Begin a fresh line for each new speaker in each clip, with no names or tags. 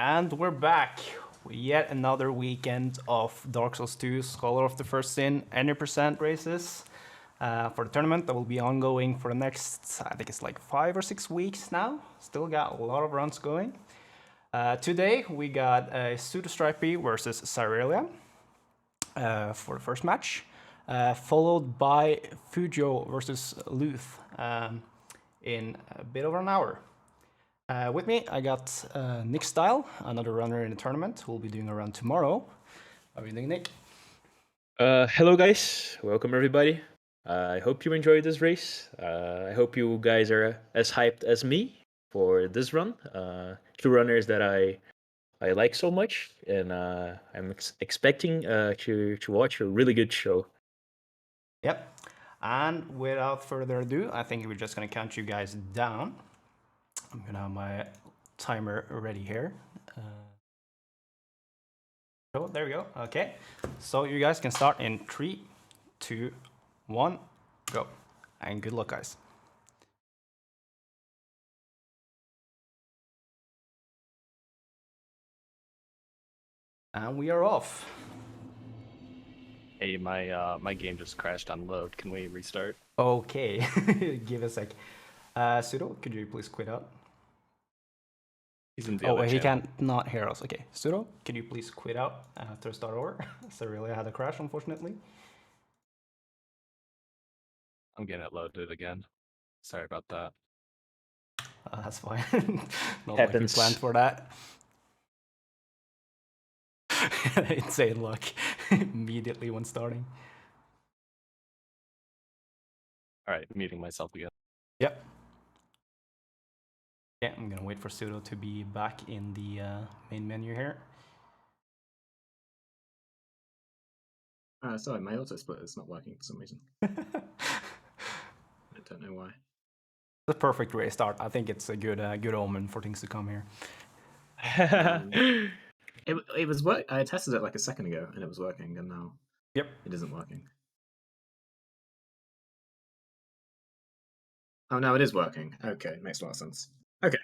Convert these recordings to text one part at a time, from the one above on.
And we're back with yet another weekend of Dark Souls 2 Scholar of the First Sin any percent races for the tournament that will be ongoing for the next, I think it's like 5 or 6 weeks now. Still got a lot of runs going. Today we got a pseudostripy versus Zyrelia for the first match, followed by Fujo versus Luth in a bit over an hour. With me, I got Nick Style, another runner in the tournament, who will be doing a run tomorrow. How are you doing, Nick?
Hello, guys. Welcome, everybody. I hope you enjoyed this race. I hope you guys are as hyped as me for this run. Two runners that I like so much, and I'm expecting to watch a really good show.
Yep. And without further ado, I think we're just going to count you guys down. I'm going to have my timer ready here. Oh, there we go. Okay. So you guys can start in 3, 2, 1, go. And good luck, guys. And we are off.
Hey, my game just crashed on load. Can we restart?
Okay. Give a sec. Pseudo, could you please quit out?
He's in the
Oh,
other
he
channel.
can't not hear us. Okay, Pseudo, can you please quit out after start over? Zyrelia had a crash, unfortunately.
I'm getting it loaded again. Sorry about that.
That's fine. Not like we planned for that. Insane luck immediately when starting.
All right, muting myself again.
Yep. Yeah, I'm gonna wait for Pseudo to be back in the main menu here.
Sorry, my auto split is not working for some reason. I don't know why.
The perfect race start. I think it's a good omen for things to come here.
It was work. I tested it like a second ago and it was working, and now
Yep,
it isn't working. Oh, now it is working. Okay, makes a lot of sense. Okay.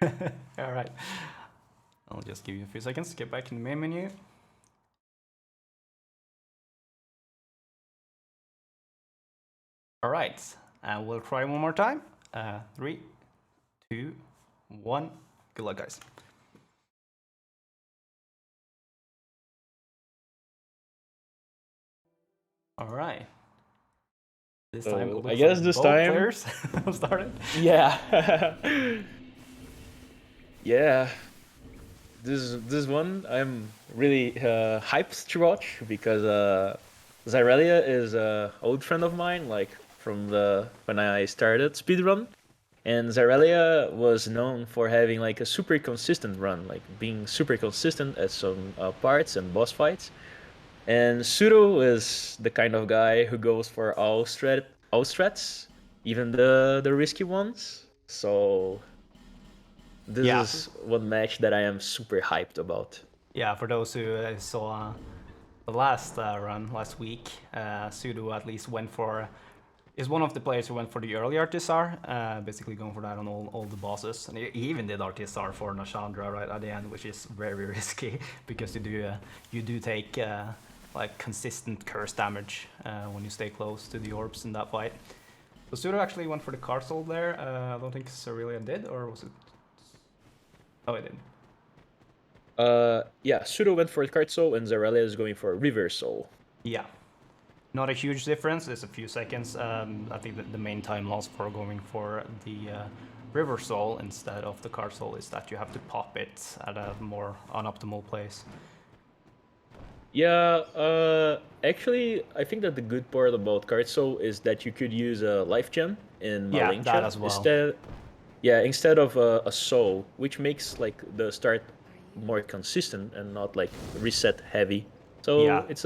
All right. I'll just give you a few seconds to get back in the main menu. All right, and we'll try one more time. 3, 2, 1. Good luck, guys. All right. This time, it looks
I guess
like
this
both
time
players have started.
Yeah, yeah. This one I'm really hyped to watch because Zyrelia is an old friend of mine, like from when I started speedrun. And Zyrelia was known for having like a super consistent run, like being super consistent at some parts and boss fights. And Pseudo is the kind of guy who goes for all strats, even the risky ones. So this is one match that I am super hyped about.
Yeah, for those who saw the last run last week, Pseudo at least went for, is one of the players who went for the early RTSR, basically going for that on all the bosses. And he even did RTSR for Nashandra right at the end, which is very risky because you do take like consistent curse damage when you stay close to the orbs in that fight. So Pseudo actually went for the card soul there. I don't think Zyrelia did, or was it? Oh, it did.
Yeah, Pseudo went for card soul and Zyrelia is going for reverse soul.
Yeah. Not a huge difference, it's a few seconds. I think that the main time loss for going for the River Soul instead of the Card Soul is that you have to pop it at a more unoptimal place.
Yeah, actually, I think that the good part about card soul is that you could use a life gem in
Yeah,
Malincha
that as well.
instead of a soul, which makes like the start more consistent and not like reset heavy. So
Yeah.
it's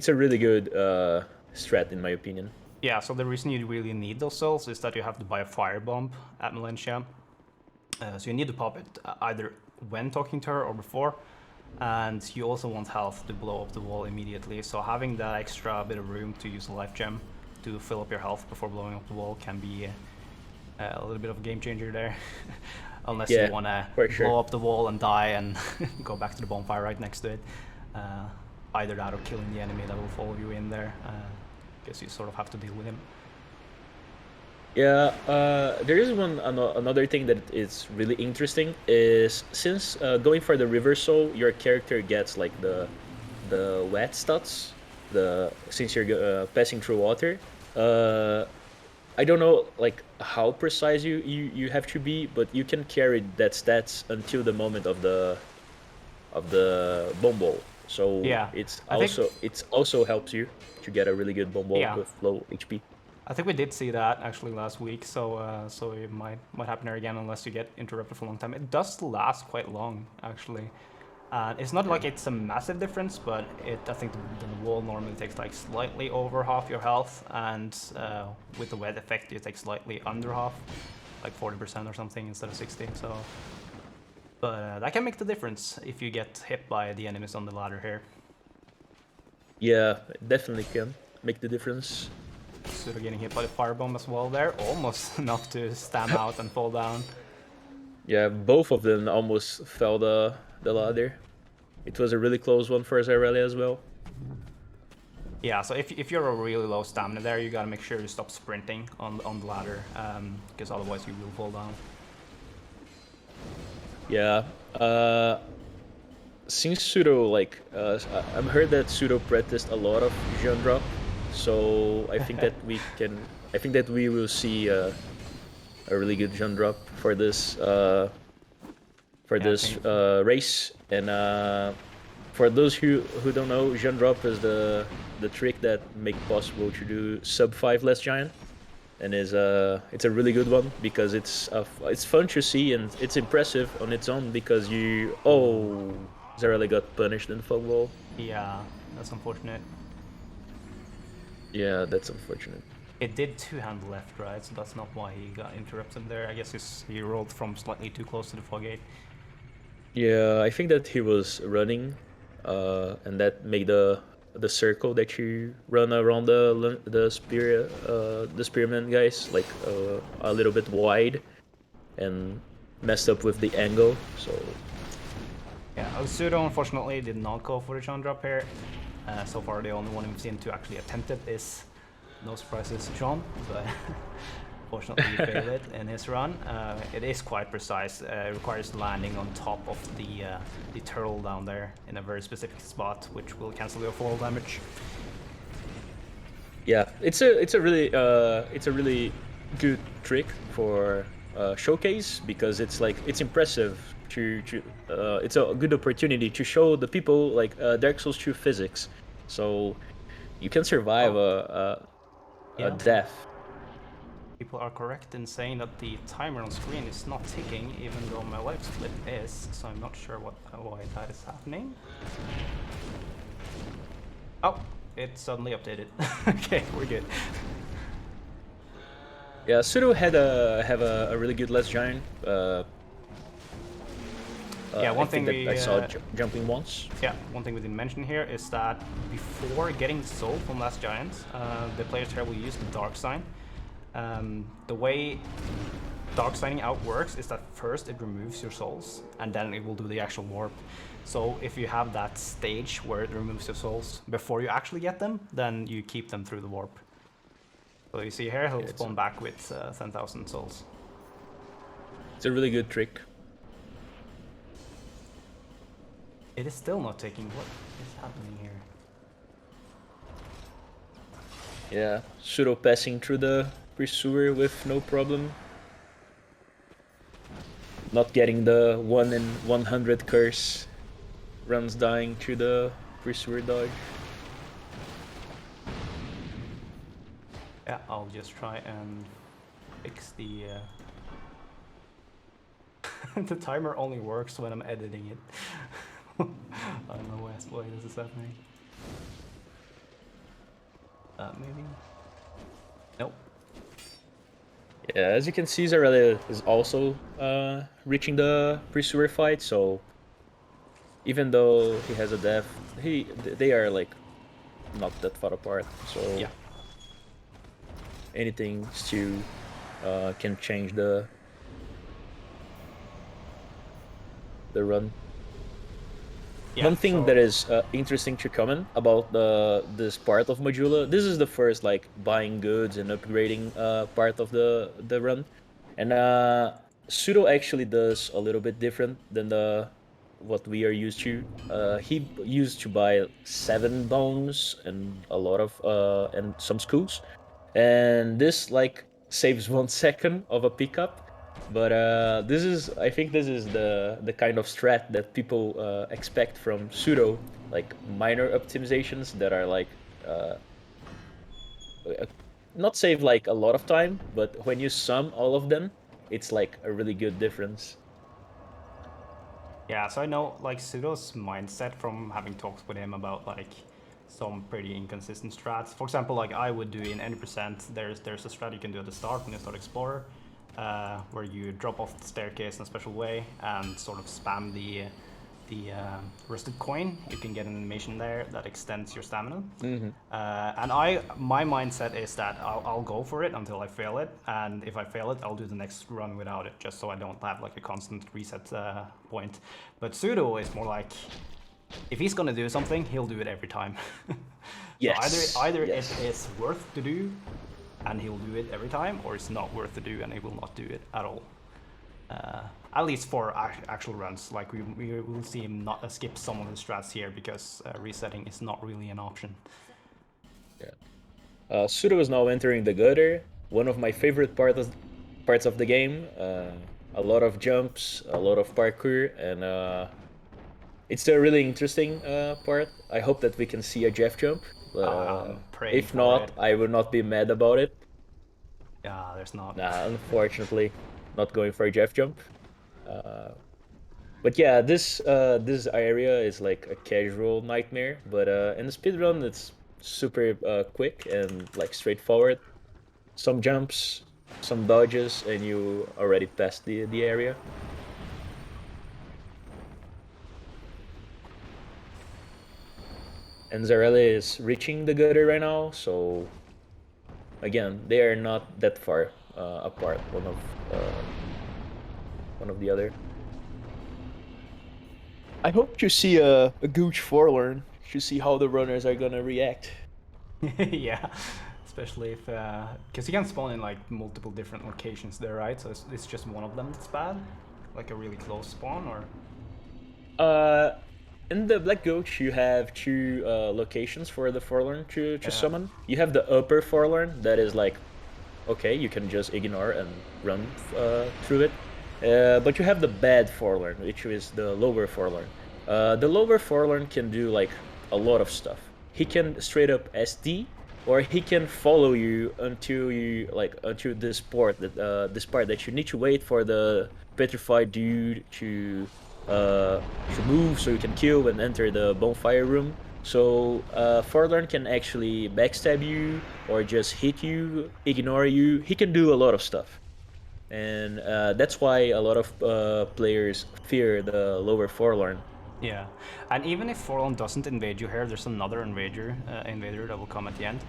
a really good strat in my opinion.
Yeah, so the reason you really need those souls is that you have to buy a firebomb at Malincha. So you need to pop it either when talking to her or before. And you also want health to blow up the wall immediately. So having that extra bit of room to use a life gem to fill up your health before blowing up the wall can be a little bit of a game changer there. unless
Yeah,
you want to
for
blow
sure.
up the wall and die and go back to the bonfire right next to it. Either that or killing the enemy that will follow you in there. Guess you sort of have to deal with him.
Yeah, there is another thing that is really interesting is since going for the river soul, your character gets like the wet stats. Since you're passing through water, uh, I don't know like how precise you have to be, but you can carry that stats until the moment of the bomb ball. So
Yeah,
it's
I think
also helps you to get a really good bomb ball
yeah,
with low HP.
I think we did see that actually last week. So it might happen here again unless you get interrupted for a long time. It does last quite long actually. It's not like it's a massive difference, but I think the wall normally takes like slightly over half your health, and with the wet effect, you take slightly under half, like 40% or something instead of 60. So, but that can make the difference if you get hit by the enemies on the ladder here.
Yeah, it definitely can make the difference.
Sort of getting hit by the firebomb as well there, almost enough to stam out and fall down.
Yeah, both of them almost fell the ladder. It was a really close one for Zyrelia as well.
Yeah, so if you're a really low stamina there, you gotta make sure you stop sprinting on the ladder, because otherwise you will fall down.
Yeah. Since Pseudo I've heard that Pseudo practiced a lot of Jean drop, so I think that we will see a really good Jean drop for this
Yeah, I think
race. And for those who don't know, Jean drop is the trick that make possible to do sub 5 less giant, and it's a really good one because it's fun to see and it's impressive on its own because Zarelli got punished in the fog wall.
yeah, that's unfortunate.
Yeah, that's unfortunate.
It did two-hand left, right? So that's not why he got interrupted there. I guess he rolled from slightly too close to the fog gate.
Yeah, I think that he was running, and that made the circle that you run around the spearman guys like a little bit wide, and messed up with the angle. So
Yeah, Pseudo unfortunately did not go for the Jean drop here. So far, the only one we've seen to actually attempt it is, no surprises, Jean, but fortunately he failed it in his run. It is quite precise. It requires landing on top of the turtle down there in a very specific spot, which will cancel your fall damage.
yeah, it's a really good trick for showcase because it's impressive it's a good opportunity to show the people like Dark Souls 2 physics, so you can survive a
Yeah.
death.
People are correct in saying that the timer on screen is not ticking, even though my life split is, so I'm not sure why that is happening. Oh, it suddenly updated. Okay, we're good.
Yeah, Pseudo have a really good last giant.
Yeah, one
I think
thing
that I saw jumping once.
Yeah, one thing we didn't mention here is that before getting the soul from Last Giant, the players here will use the Dark Sign. The way Dark Signing out works is that first it removes your souls, and then it will do the actual warp. So if you have that stage where it removes your souls before you actually get them, then you keep them through the warp. So you see here, he'll spawn back with 10,000 souls.
It's a really good trick.
It is still not taking. What is happening here?
Yeah, Pseudo passing through the pursuer with no problem. Not getting the 1 in 100 curse. Runs dying through the pursuer dodge.
Yeah, I'll just try and fix the... the timer only works when I'm editing it. I don't know why this is happening. Maybe? Nope.
Yeah, as you can see, Zyrelia is also reaching the pursuer fight, so even though he has a death, they are like not that far apart, so
Yeah.
anything still can change the the run.
Yeah,
One thing
so-
that is interesting to comment about this part of Majula, this is the first like buying goods and upgrading part of the run, and Pseudo actually does a little bit different than the what we are used to. He used to buy 7 bones and a lot of and some schools, and this like saves 1 second of a pickup. But this is, I think, this is the kind of strat that people expect from Pseudo, like minor optimizations that are like uh, uh, not save like a lot of time, but when you sum all of them, it's like a really good difference.
Yeah, so I know like Pseudo's mindset from having talks with him about like some pretty inconsistent strats. For example, like I would do in any percent, there's a strat you can do at the start when you start Explorer, where you drop off the staircase in a special way and sort of spam the rusted coin. You can get an animation there that extends your stamina. And my mindset is that I'll go for it until I fail it, and if I fail it, I'll do the next run without it, just so I don't have like a constant reset point. But Pseudo is more like, if he's gonna do something, he'll do it every time.
Yes,
So either
yes.
it is worth to do, and he'll do it every time, or it's not worth to do, and he will not do it at all. At least for actual runs, like we will see him not skip some of the strats here because resetting is not really an option.
Pseudo is now entering the gutter, one of my favorite parts of the game. A lot of jumps, a lot of parkour, and it's a really interesting part. I hope that we can see a Jeff jump, but
Praying
if
for
not,
it.
I will not be mad about it.
Yeah, there's not.
Nah, unfortunately, not going for a Jeff jump. But yeah, this area is like a casual nightmare, but in the speedrun it's super quick and like straightforward. Some jumps, some dodges, and you already passed the area. And Zyrelia is reaching the gutter right now, so again, they are not that far apart, one of the other. I hope to see a Gooch forlorn to see how the runners are gonna react.
Yeah, especially if because you can spawn in like multiple different locations there, right? So it's just one of them that's bad, like a really close spawn, or
In the Black Goat, you have 2 locations for the forlorn to
Yeah.
summon. You have the upper forlorn that is like, okay, you can just ignore and run through it. But you have the bad forlorn, which is the lower forlorn. The lower forlorn can do like a lot of stuff. He can straight up SD, or he can follow you until this part that you need to wait for the petrified dude to move so you can kill and enter the bonfire room. So forlorn can actually backstab you or just hit you, ignore you. He can do a lot of stuff. And that's why a lot of players fear the lower forlorn.
yeah. And even if Forlorn doesn't invade you here, there's another invader that will come at the end.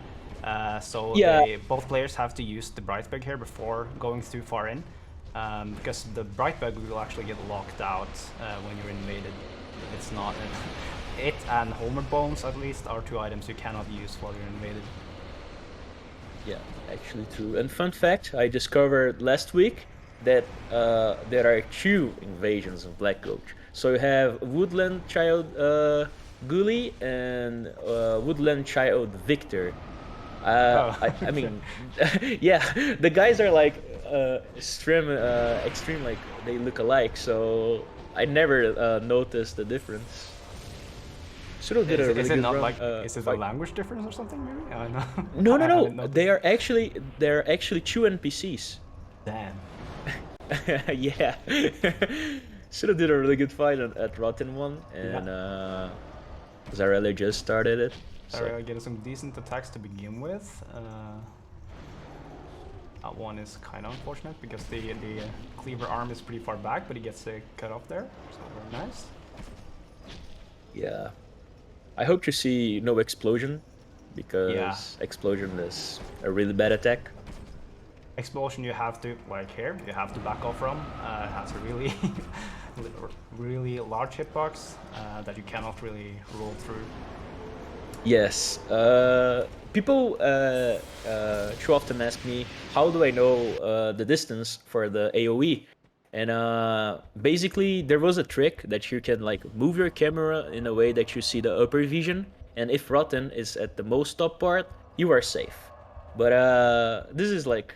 So
Yeah.
both players have to use the Brightbug here before going too far in, because the Brightbug will actually get locked out when you're invaded. It's not. It and Homer Bones, at least, are 2 items you cannot use while you're invaded.
Yeah, actually true. And fun fact, I discovered last week that there are 2 invasions of Black Goat. So you have Woodland Child Gully and Woodland Child Victor. I mean, yeah, the guys are like extreme, like they look alike. So I never noticed the difference. Pseudo did a really
Is it
good
not
run,
like? Is it a
fight.
language difference or something? Maybe I don't know.
No, no,
I haven't
no.
noticed.
They are actually 2 NPCs.
Damn.
Yeah. Pseudo did a really good fight at Rotten 1, and Zyrelia just started it.
Sorry, I get some decent attacks to begin with. That one is kind of unfortunate because the cleaver arm is pretty far back, but he gets cut off there, so very nice.
Yeah. I hope to see no explosion, because
Yeah.
explosion is a really bad attack.
Explosion you have to, like here, you have to back off from. It has a really really large hitbox that you cannot really roll through.
Yes. People too often ask me, how do I know the distance for the AoE? And basically, there was a trick that you can like move your camera in a way that you see the upper vision, and if Rotten is at the most top part, you are safe. But this is like,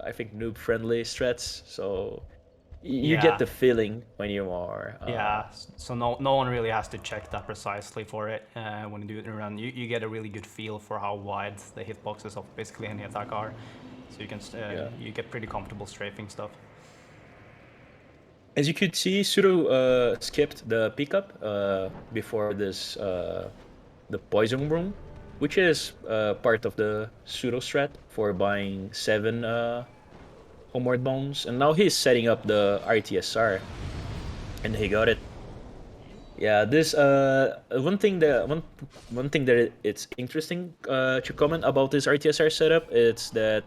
I think noob-friendly strats, so you get
Yeah.
the feeling when you are.
Yeah, so no one really has to check that precisely for it when you do it in a run. You get a really good feel for how wide the hitboxes of basically any attack are, so you can
Yeah.
you get pretty comfortable strafing stuff.
As you could see, Pseudo skipped the pickup before this the poison room, which is part of the Pseudo strat for buying 7 homeward bones, and now he's setting up the RTSR, and he got it. Yeah, this one thing that it's interesting to comment about this RTSR setup is that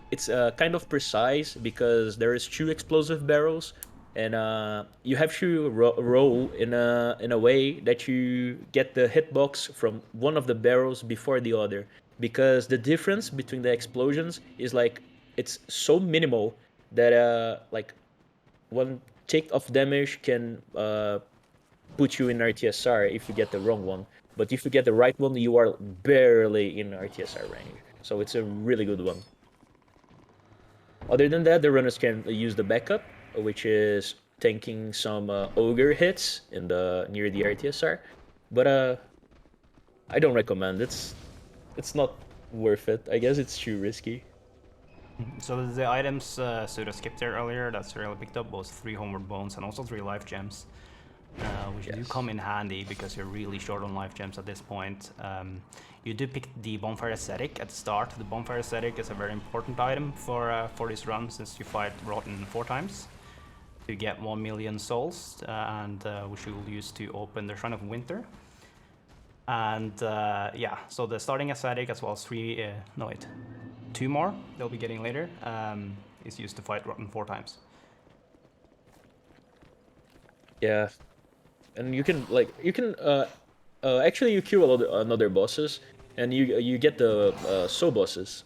it's kind of precise because there is 2 explosive barrels, and you have to roll in a way that you get the hitbox from one of the barrels before the other, because the difference between the explosions is like it's so minimal that like one tick of damage can put you in RTSR if you get the wrong one. But if you get the right one, you are barely in RTSR range. So it's a really good one. Other than that, the runners can use the backup, which is tanking some ogre hits in the near the RTSR. But I don't recommend. It's not worth it. I guess it's too risky.
So the items Suda skipped there earlier that Zyrelia picked up was 3 homeward bones and also 3 life gems, which do
Yes.
come in handy because you're really short on life gems at this point. You do pick the bonfire ascetic at the start. The bonfire ascetic is a very important item for this run since you fight Rotten 4 times to get 1 million souls, and which you will use to open the Shrine of Winter. And yeah, so the starting ascetic as well as 2 more they'll be getting later is used to fight Rotten 4 times.
Yeah, and you can actually you kill a lot of another bosses, and you get the soul bosses.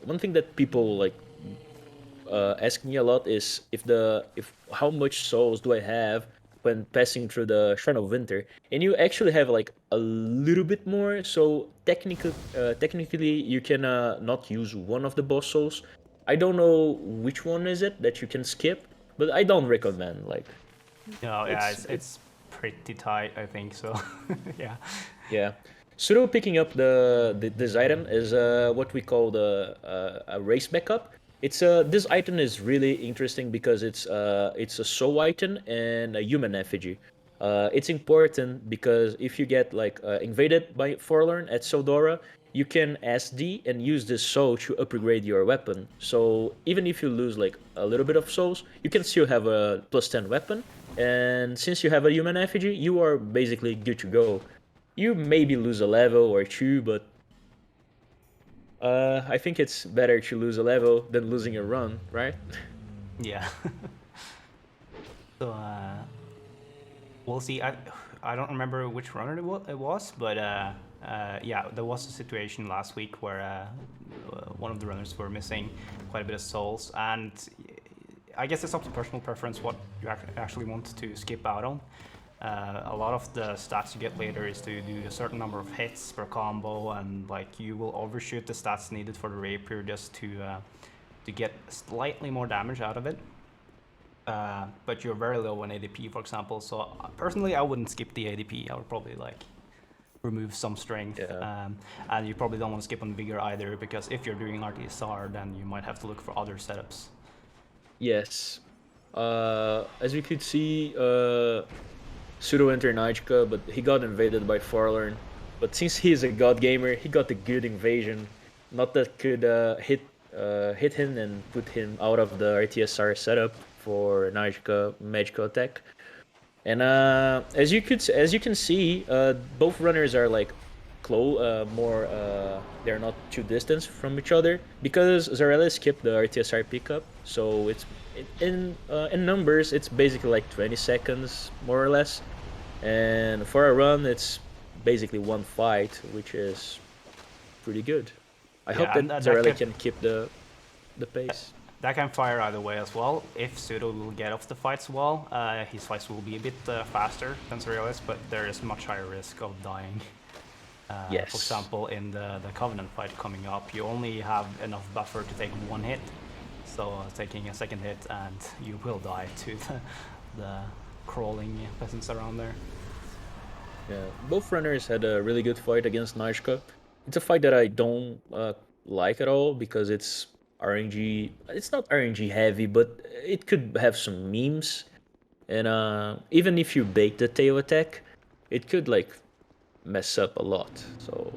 One thing that people like ask me a lot is if how much souls do I have when passing through the Shrine of Winter, and you actually have like a little bit more. So technically you can not use one of the boss souls. I don't know which one is it that you can skip, but I don't recommend like.
No, yeah,
It's-
it's pretty tight, I think so. Yeah.
Yeah. Pseudo picking up this item is what we call a race backup. This item is really interesting because it's a soul item and a human effigy. It's important because if you get like invaded by Forlorn at Sodora, you can SD and use this soul to upgrade your weapon. So even if you lose like a little bit of souls, you can still have a +10 weapon. And since you have a human effigy, you are basically good to go. You maybe lose a level or 2, but I think it's better to lose a level than losing a run, right?
Yeah. So we'll see. I don't remember which runner it was, but yeah, there was a situation last week where one of the runners were missing quite a bit of souls, and I guess it's up to personal preference what you actually want to skip out on. A lot of the stats you get later is to do a certain number of hits per combo, and like you will overshoot the stats needed for the rapier just to get slightly more damage out of it. But you're very low in ADP, for example. So personally, I wouldn't skip the ADP. I would probably like remove some strength.
Yeah.
And you probably don't want to skip on Vigor either, because if you're doing RTSR, then you might have to look for other setups.
Yes. As you could see, Pseudo entered Nijka, but he got invaded by Forlorn. But since he is a god gamer, he got a good invasion. Not that could hit him and put him out of the RTSR setup for Nijka magical attack. And as you can see, both runners are like they're not too distant from each other because Zyrelia skipped the RTSR pickup, so it's in numbers, it's basically like 20 seconds more or less, and for a run, it's basically one fight, which is pretty good. I hope
Yeah,
that
and that
Zyrelia
could-
can keep the pace.
That can fire either way as well. If Pseudo will get off the fights well, his fights will be a bit faster than Zyrelia, but there is much higher risk of dying.
Yes.
For example, in the Covenant fight coming up, you only have enough buffer to take one hit. So taking a second hit and you will die to the crawling peasants around there.
Yeah, both runners had a really good fight against Nashka. It's a fight that I don't like at all because it's RNG. It's not RNG heavy, but it could have some memes. And even if you bait the tail attack, it could like mess up a lot. So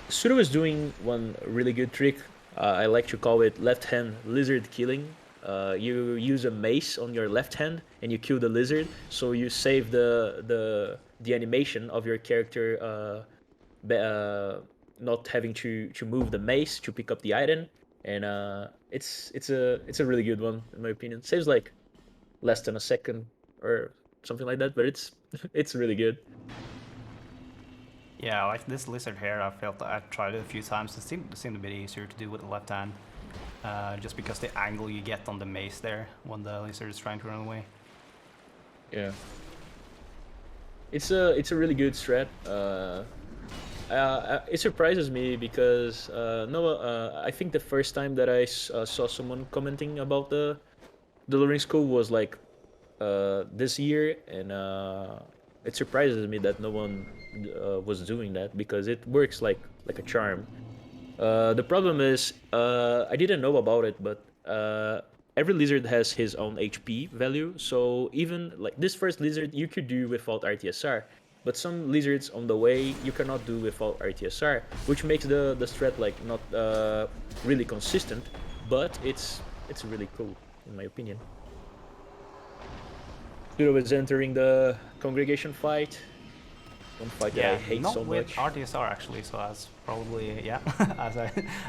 Pseudo is doing one really good trick. I like to call it left hand lizard killing. You use a mace on your left hand and you kill the lizard, so you save the animation of your character not having to move the mace to pick up the item, and it's a really good one in my opinion. Saves like less than a second or something like that, but it's it's really good.
Yeah, like this lizard here, I felt I tried it a few times. It seemed a bit easier to do with the left hand. Just because the angle you get on the mace there when the lizard is trying to run away.
Yeah. It's a really good strat. It surprises me because I think the first time that I saw someone commenting about the Luring School was like this year, and it surprises me that no one was doing that because it works like a charm. The problem is, I didn't know about it, but every lizard has his own HP value. So even like this first lizard, you could do without RTSR, but some lizards on the way you cannot do without RTSR, which makes the strat like not really consistent. But it's really cool in my opinion. Pseudo is entering the congregation fight. One fight that I hate
not
so
with
much.
RTSR actually, so that's probably, yeah,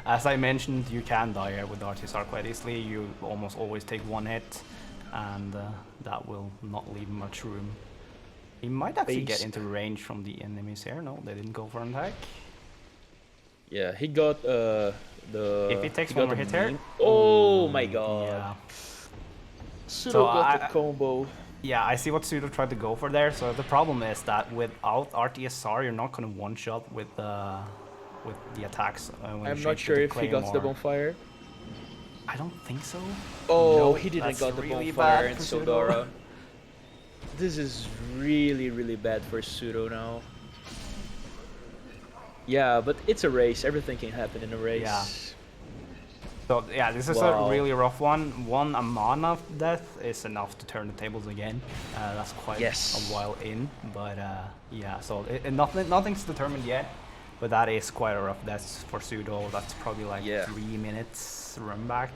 as I mentioned, you can die here with RTSR quite easily. You almost always take one hit, and that will not leave much room. He might actually get
Based-
into range from the enemies here. No, they didn't go for an attack.
Yeah, he got the.
If he takes
got
one more
the
hit here,
meme. Oh my god!
yeah.
Pseudo got
I-
the combo.
Yeah, I see what Pseudo tried to go for there. So the problem is that without RTSR, you're not going to one-shot with the attacks. When you
I'm
change
not
to
sure
the
if he got the
Claymore.
bonfire.
I don't think so.
Oh,
No,
he didn't
that's
got the
really
bonfire
bad
and
for Pseudo.
Sodora. This is really bad for Pseudo now. Yeah, but it's a race. Everything can happen in a race.
Yeah. So yeah, this is
Wow.
a really rough one. One Amana death is enough to turn the tables again. That's quite
Yes.
a while in, but yeah. So nothing's determined yet, but that is quite a rough death for Pseudo. That's probably like
Yeah.
3 minutes run back,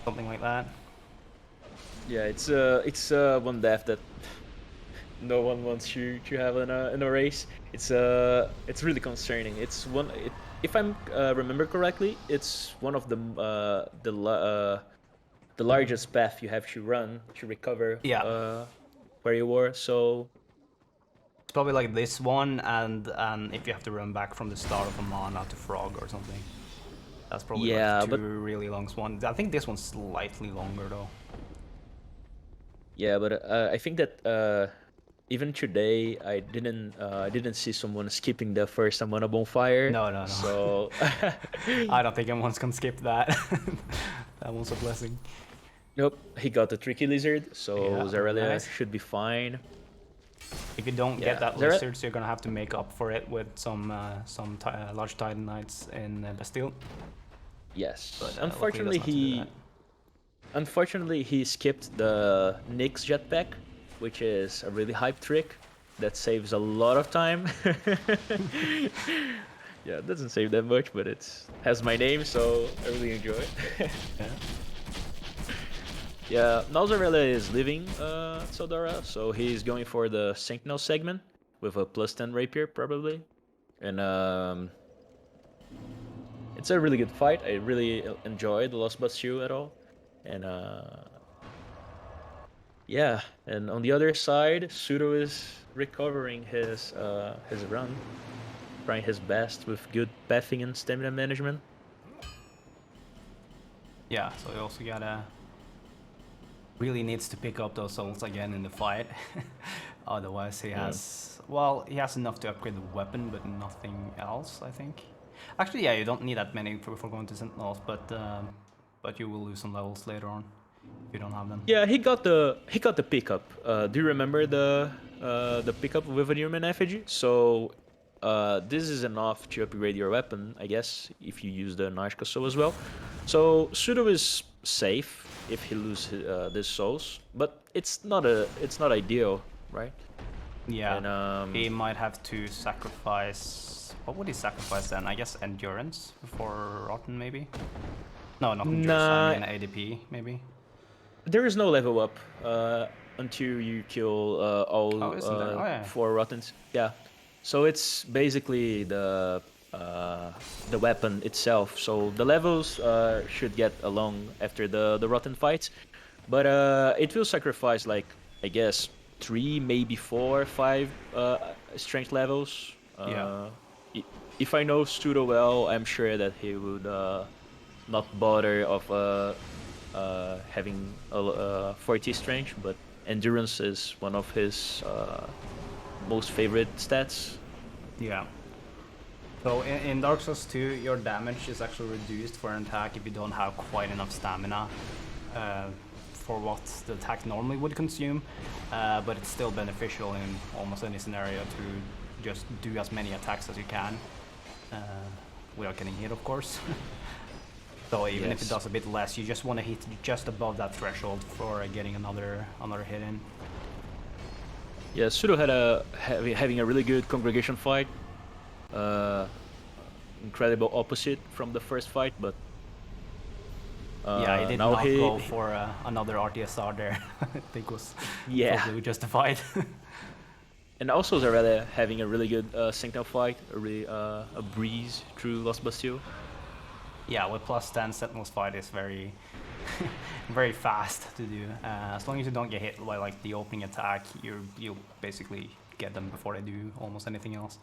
something like that.
Yeah, it's one death that no one wants you to have in a race. It's really concerning. It's one. If I remember correctly, it's one of the largest path you have to run to recover.
Yeah.
Where you were. So
It's probably like this one, and if you have to run back from the start of Amana to Frog or something. That's probably
Yeah,
like
but-
two really long ones. I think this one's slightly longer though.
yeah, but I think that even today I didn't see someone skipping the first Amana bonfire.
No.
So
I don't think anyone's gonna skip that. That one's a blessing.
nope, he got the tricky lizard. So
Yeah,
Zyrelia
nice.
should be fine.
If you don't
Yeah,
get that
Zara-
lizards, you're gonna have to make up for it with some large Titan Knights in Bastille.
Yes.
But,
Unfortunately,
luckily, let's
Unfortunately, he skipped the Nyx jetpack, which is a really hype trick that saves a lot of time. Yeah, it doesn't save that much, but it has my name, so I really enjoy it.
Yeah.
Yeah, now Zyrelia is leaving Sodora, so he's going for the Sentinel segment with a +10 rapier, probably. And it's a really good fight. I really enjoyed the Lost Bastille at all, and yeah. And on the other side, Pseudo is recovering his run, trying his best with good pathing and stamina management.
Yeah, so he also gotta really needs to pick up those souls again in the fight. Otherwise, he has he has enough to upgrade the weapon, but nothing else, I think. Actually, yeah, you don't need that many before going to Sentinels, but you will lose some levels later on if you don't have them.
Yeah, he got the pickup. Do you remember the pickup with a human effigy? So this is enough to upgrade your weapon, I guess, if you use the Nautica Soul as well. So Pseudo is safe if he loses this souls, but it's not ideal, right?
Yeah,
And
he might have to sacrifice. What would he sacrifice then? I guess endurance before Rotten, maybe. No, not endurance. I
nah,
mean ADP, maybe.
there is no level up until you kill all
Oh, isn't there? Oh yeah.
4 rottens. Yeah, so it's basically the weapon itself. So the levels should get along after the rotten fights, but it will sacrifice like I guess 3, maybe 4, 5 strength levels.
Yeah.
I- if I know Pseudo well, I'm sure that he would not bother of having a 40 strength, but endurance is one of his most favorite stats.
Yeah. So in Dark Souls 2, your damage is actually reduced for an attack if you don't have quite enough stamina uh, for what the attack normally would consume, but it's still beneficial in almost any scenario to just do as many attacks as you can uh, without getting hit, of course. So even if it
Yes.
does a bit less, you just want to hit just above that threshold for getting another hit in.
Yeah, Pseudo had having a really good congregation fight. Uh, Incredible opposite from the first fight, but
Yeah, he did
now
not go for another RTSR there. I think was
Yeah.
totally justified.
And also Zyrelia having a really good Sentinel fight, a really a breeze through Lost Bastille.
Yeah, with plus 10, Sentinel's fight is very, very fast to do. As long as you don't get hit by like the opening attack, you'll basically get them before they do almost anything else.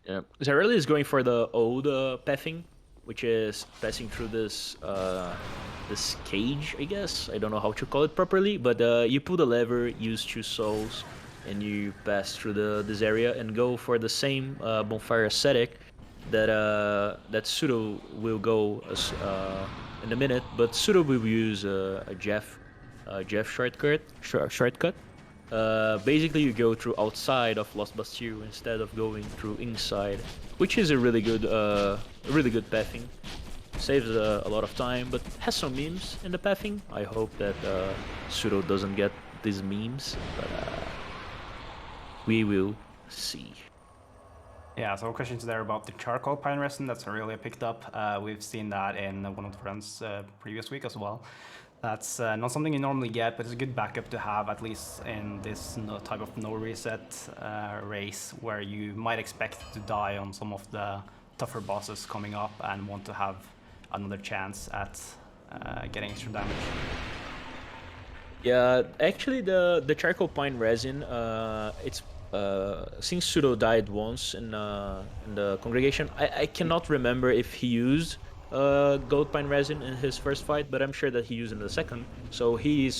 Yeah, Zyrelia is going for the old pathing, which is passing through this cage, I guess. I don't know how to call it properly, but you pull the lever, use 2 souls, and you pass through this area and go for the same bonfire ascetic that Pseudo will go in a minute, but Pseudo will use a Jeff shortcut. Basically, you go through outside of Lost Bastille instead of going through inside, which is a really good pathing. Saves a lot of time, but has some memes in the pathing. I hope that Pseudo doesn't get these memes, but we will see.
Yeah, so questions there about the charcoal pine resin that's really picked up. We've seen that in one of the friends previous week as well. That's not something you normally get, but it's a good backup to have, at least in this type of no reset race, where you might expect to die on some of the tougher bosses coming up and want to have another chance at getting extra damage.
Yeah, actually, the charcoal pine resin, it's since Pseudo died once in the congregation, I cannot remember if he used gold pine resin in his first fight, but I'm sure that he used in the second. So he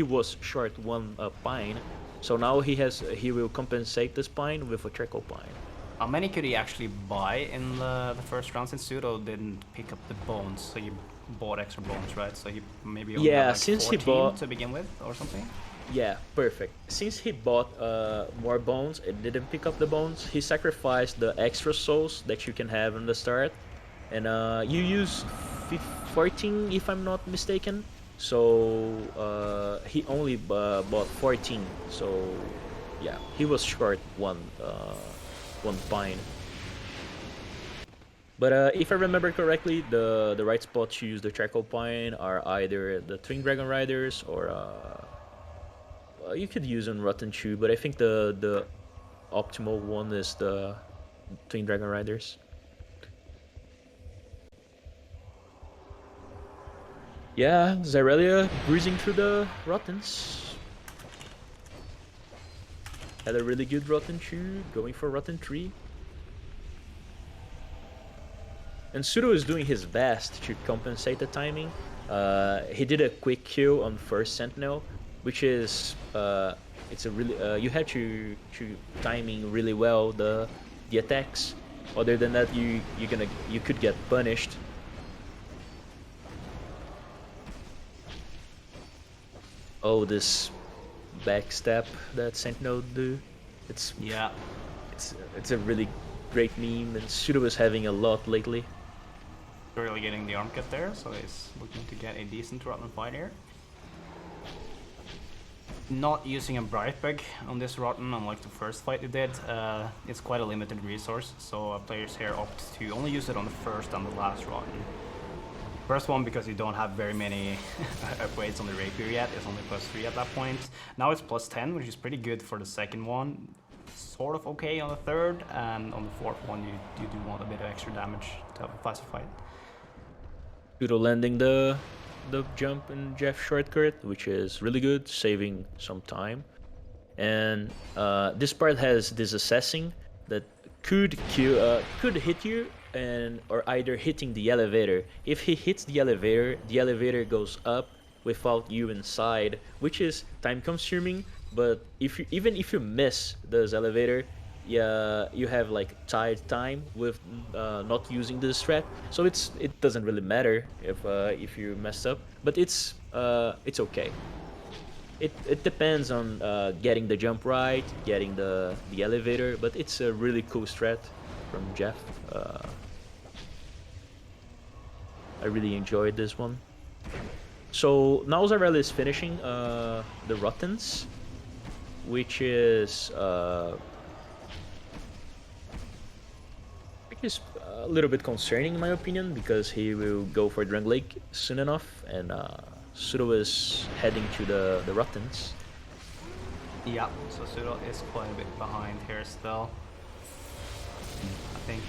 was short 1 pine, so now he will compensate this pine with a charcoal pine.
How many could he actually buy in the first round, since Pseudo didn't pick up the bones? So he bought extra bones, right? So he maybe only
Yeah,
had like
since he
14
bought-
to begin with or something?
Yeah, perfect. Since he bought more bones and didn't pick up the bones, he sacrificed the extra souls that you can have in the start, and you use 14 if I'm not mistaken. So he only bought 14. So yeah, he was short one pine. But if I remember correctly, the right spot to use the charcoal pine are either the Twin Dragon Riders or you could use on Rotten 2, but I think the optimal one is the Twin Dragon Riders. Yeah, Zyrelia breezing through the Rottens. Had a really good Rotten 2, going for Rotten 3. And Pseudo is doing his best to compensate the timing. He did a quick kill on first Sentinel, which is it's a really you have to timing really well the attacks. Other than that, you could get punished. Oh, this backstab that Sentinel do. It's
Yeah.
it's a really great meme, and Pseudo is having a lot lately.
Really getting the arm cut there, so he's looking to get a decent Rotten fight here. Not using a Bright Bug on this Rotten, unlike the first fight he did. It's quite a limited resource, so players here opt to only use it on the first and the last Rotten. First one because you don't have very many upgrades on the rapier yet, it's only +3 at that point. Now it's +10, which is pretty good for the second one. Sort of okay on the third, and on the fourth one you do want a bit of extra damage to have a faster fight.
Pseudo landing the jump and Jeff shortcut, which is really good, saving some time. And this part has this assessing that could hit you, and or either hitting the elevator. If he hits the elevator goes up without you inside, which is time consuming. But even if you miss this elevator, yeah, you have like tied time with not using this strat, so it doesn't really matter if you mess up, but it's okay. It depends on getting the jump right, getting the elevator, but it's a really cool strat from Jeff. I really enjoyed this one. So now Zyrelia is finishing the Rottens, which is a little bit concerning in my opinion, because he will go for Drang Lake soon enough, and Pseudo is heading to the Rottens.
Yeah, so Pseudo is quite a bit behind here still. I think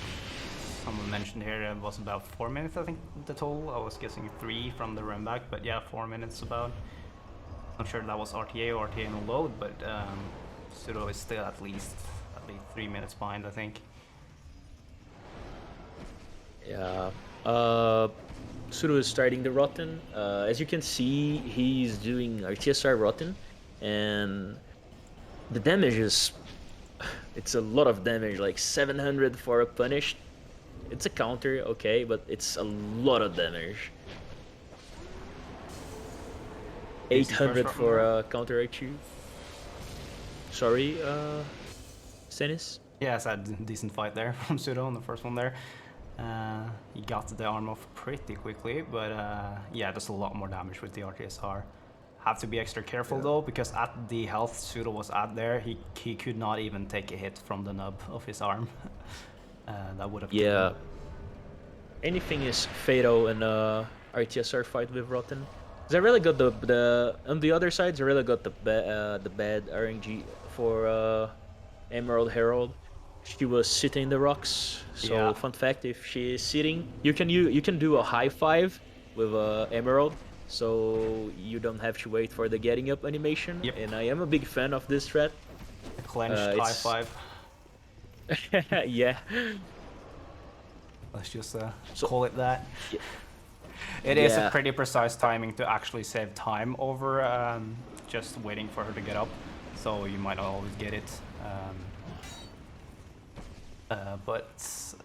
someone mentioned here it was about 4 minutes, I think, the total. I was guessing 3 from the run back, but yeah, 4 minutes about. Not sure that was RTA or RTA no load, but Pseudo is still at least 3 minutes behind, I think.
Yeah. Pseudo is starting the Rotten. As you can see, he's doing RTSR Rotten, and the damage is... It's a lot of damage, like 700 for a punish. It's a counter, okay, but it's a lot of damage. 800 for a counter HU. Sorry, Stennis?
Yeah, it's a decent fight there from Pseudo on the first one there. He got the arm off pretty quickly, but yeah, there's a lot more damage with the RTSR. Have to be extra careful though, because at the health Pseudo was at there, he could not even take a hit from the nub of his arm. That would have killed him.
Anything is fatal in a RTSR fight with Rotten. Zyrelia got the on the other side. Zyrelia got the bad RNG for Emerald Herald. She was sitting in the rocks. So
Yeah.
fun fact: if she is sitting, you can do a high five with Emerald. So you don't have to wait for the getting up animation.
Yep.
And I am a big fan of this strat.
A clenched high five.
Yeah.
Let's just call it that.
Yeah.
It is a
Yeah.
pretty precise timing to actually save time over just waiting for her to get up. So you might not always get it. But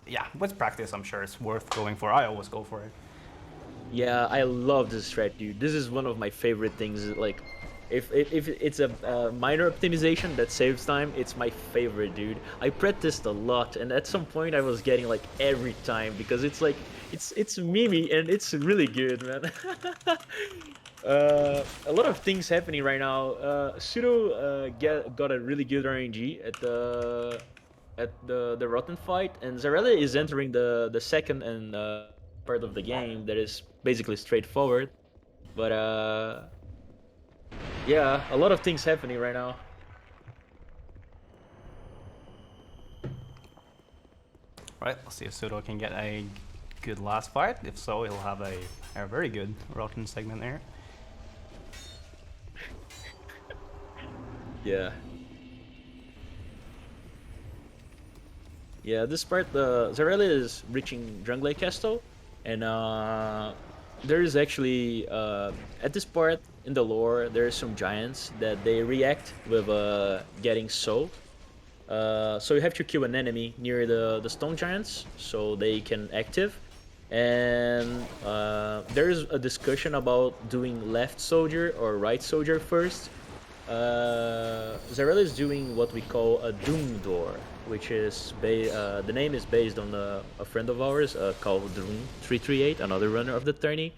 yeah, with practice, I'm sure it's worth going for. I always go for it.
Yeah, I love this strat, dude. This is one of my favorite things. Like, if it's a minor optimization that saves time, it's my favorite, dude. I practiced a lot, and at some point I was getting like every time, because it's like it's memey and it's really good, man. A lot of things happening right now. Pseudo got a really good RNG at the Rotten fight, and Zyrelia is entering the second and part of the game that is basically straightforward, but yeah, a lot of things happening right now.
Right, let's see if Pseudo can get a good last fight. If so, he'll have a very good rotten segment there.
Yeah. Yeah, this part, Zyrelia is reaching Drunglake Castle, and there is actually, at this part in the lore, there are some giants that they react with getting soul. So you have to kill an enemy near the stone giants so they can active. And there is a discussion about doing left soldier or right soldier first. Zyrelia is doing what we call a Doom Door, which is the name is based on a friend of ours called Doom338, another runner of the tourney.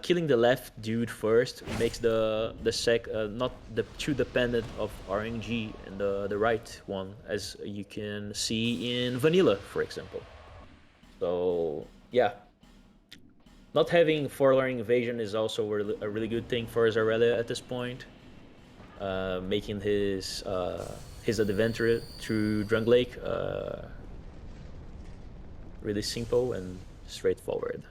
Killing the left dude first makes the sec not too dependent of RNG, and the right one, as you can see in Vanilla, for example. So yeah, not having forlorn invasion is also a really good thing for Zyrelia at this point. Making his adventure through Drunglake really simple and straightforward.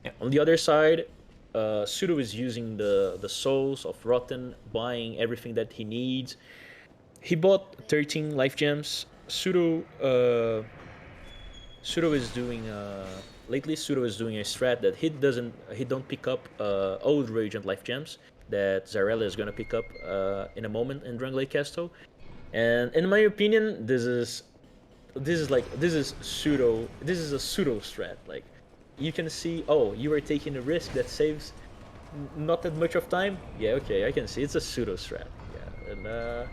Yeah.
On the other side, Pseudo is using the souls of Rotten, buying everything that he needs. He bought 13 life gems. Pseudo is doing lately. Pseudo is doing a strat that he don't pick up old Radiant life gems that Zyrelia is gonna pick up in a moment in Drunglake Castle. And in my opinion, this is pseudo. This is a pseudo strat. Like, you can see, oh, you are taking a risk that saves not that much of time. Yeah, okay, I can see it's a pseudo strat. Yeah, and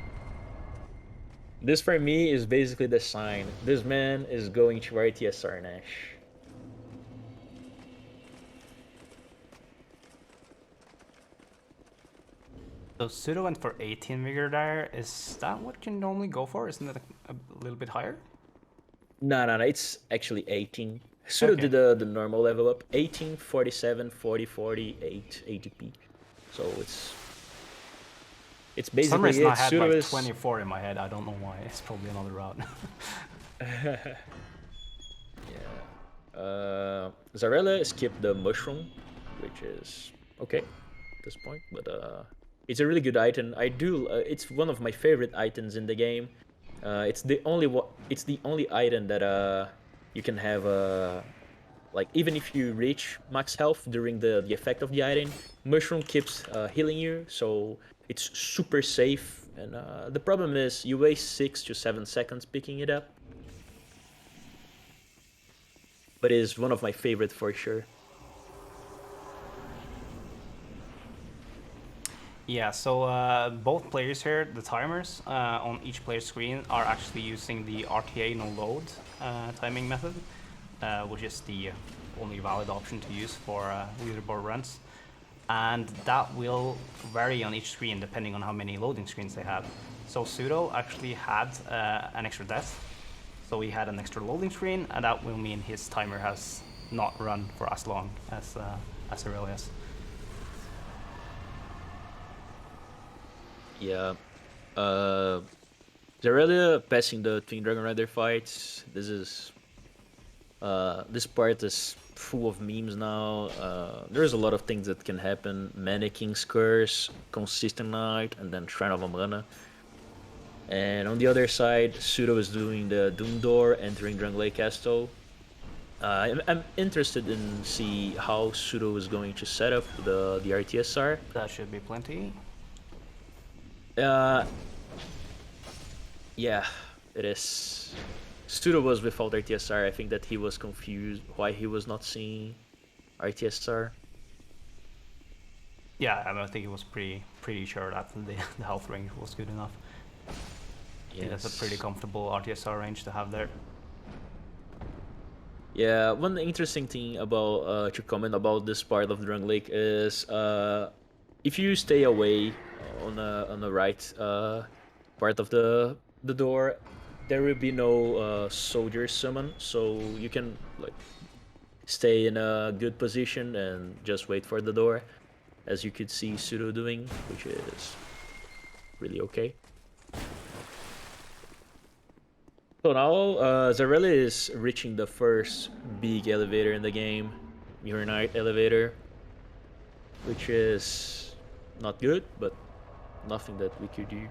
this for me is basically the sign. This man is going to RTSR Nash.
So Pseudo went for 18 Vigor there. Is that what you normally go for? Isn't it a little bit higher?
No, it's actually 18. Pseudo
Okay.
did the normal level up. 18, 47, 40, 48 ATP. So it's
For some
basically
reason
it.
I had
Pseudo
like
is
24 in my head. I don't know why. It's probably another route.
Yeah. Zyrelia skipped the mushroom, which is okay at this point, but it's a really good item. It's one of my favorite items in the game. It's the only item that you can have like, even if you reach max health during the effect of the item, mushroom keeps healing you, so it's super safe. And the problem is you waste 6 to 7 seconds picking it up, but it is one of my favorite for sure.
Yeah, so both players here, the timers on each player's screen are actually using the RTA no load timing method, which is the only valid option to use for leaderboard runs. And that will vary on each screen depending on how many loading screens they have. So Pseudo actually had an extra death, so he had an extra loading screen, and that will mean his timer has not run for as long as Zyrelia.
Yeah. Zyrelia passing the Twin Dragon Rider fights. This part is full of memes now. There's a lot of things that can happen. Mannequin's Curse, Consistent Night, and then Shrine of Amana. And on the other side, Pseudo is doing the Doom Door, entering Drunglake Castle. I'm interested in see how Pseudo is going to set up the RTSR.
That should be plenty.
Yeah, it is. Pseudo was without RTSR. I think that he was confused why he was not seeing RTSR.
Yeah, I think it was pretty sure that the health range was good enough. I think that's a pretty comfortable RTSR range to have there.
Yeah, one interesting thing about to comment about this part of Drunglake is if you stay away on the right part of the door, there will be no soldier summon, so you can like stay in a good position and just wait for the door, as you could see Pseudo doing, which is really okay. So now Zyrelia is reaching the first big elevator in the game, Mirror Knight elevator, which is not good, but nothing that we could do.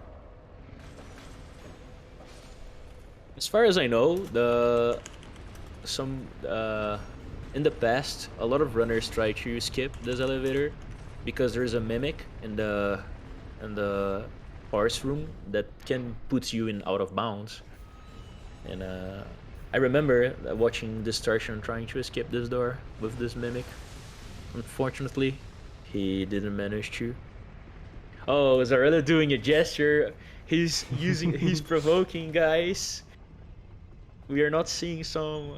As far as I know, in the past, a lot of runners try to skip this elevator because there's a mimic in the horse room that can put you in out of bounds. And I remember watching Distortion trying to escape this door with this mimic. Unfortunately, he didn't manage to. Oh, Zyrelia doing a gesture. He's provoking, guys. We are not seeing some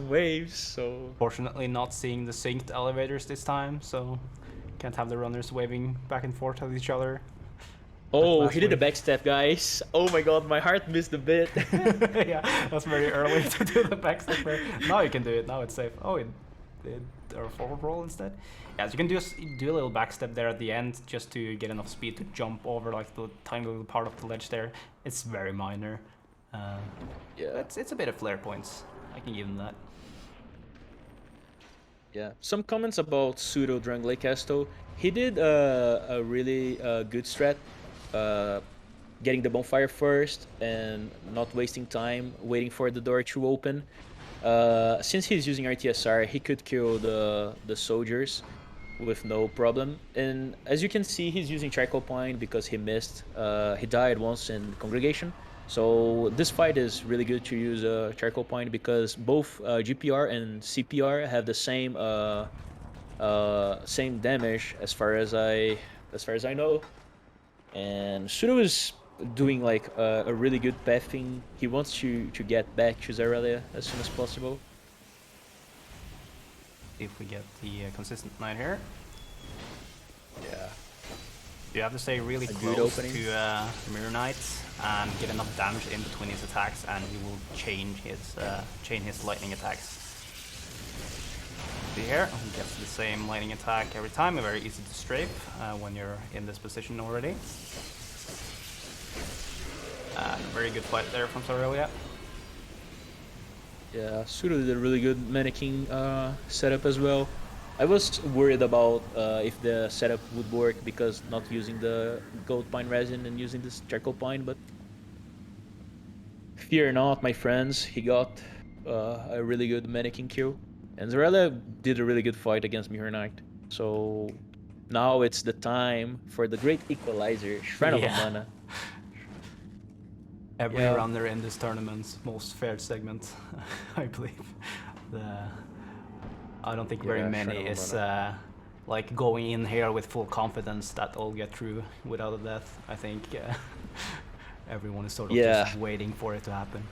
waves, so
Fortunately, not seeing the synced elevators this time, so can't have the runners waving back and forth at each other.
oh,
last
he did a
wave.
backstep, guys. Oh my god, my heart missed a bit.
Yeah, that's very early to do the backstep there. Now you can do it. Now it's safe. Oh, it did a forward roll instead. Yeah, so you can do a little backstep there at the end just to get enough speed to jump over like the tiny little part of the ledge there. It's very minor.
Yeah.
It's a bit of flare points. I can give him that.
Yeah. Some comments about pseudo Drangley Casto. He did a really good strat, getting the bonfire first and not wasting time waiting for the door to open. Since he's using RTSR, he could kill the soldiers with no problem. And as you can see, he's using Charcoal Pine because he missed. He died once in Congregation. So this fight is really good to use Charcoal Pine because both GPR and CPR have the same damage as far as I know. And Pseudo is doing like a really good pathing. He wants to get back to Zyrelia as soon as possible.
If we get the consistent knight here.
Yeah.
You have to stay really
A good
close
opening.
to Mirror Knight and get enough damage in between his attacks, and he will chain his lightning attacks. See here, he gets the same lightning attack every time. Very easy to strafe when you're in this position already. Very good fight there from Zyrelia.
Yeah, Pseudo did a really good mannequin setup as well. I was worried about if the setup would work because not using the gold pine resin and using this charcoal pine, but fear not, my friends, he got a really good mannequin kill. And Zyrelia did a really good fight against Mirror Knight. So now it's the time for the great equalizer, Shrine of
Yeah.
Mana.
Every
Yeah.
runner in this tournament's most fair segment, I believe. I don't think very
Yeah,
many
Shrine of
is like going in here with full confidence that all get through without a death. I think everyone is sort of
Yeah.
just waiting for it to happen.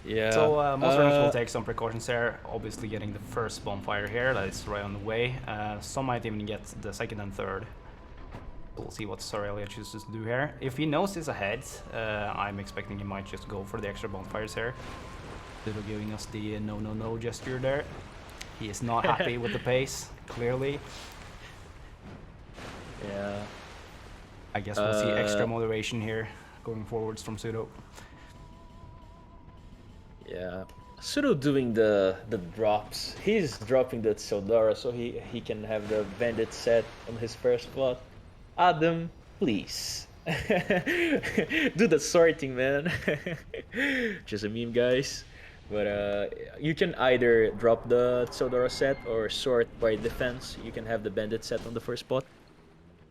Yeah.
So most runners will take some precautions here. Obviously getting the first bonfire here, that is right on the way. Some might even get the second and third. We'll see what Zyrelia chooses to do here. If he knows he's ahead, I'm expecting he might just go for the extra bonfires here. Little giving us the no gesture there. He is not happy with the pace, clearly.
Yeah.
I guess we'll see extra moderation here going forwards from Pseudo.
Yeah. Pseudo doing the drops. He's dropping the Sildara so he can have the bandit set on his first spot. Adam, please. Do the sorting, man. Just a meme, guys. But you can either drop the Sildara set or sort by defense. You can have the bandit set on the first spot.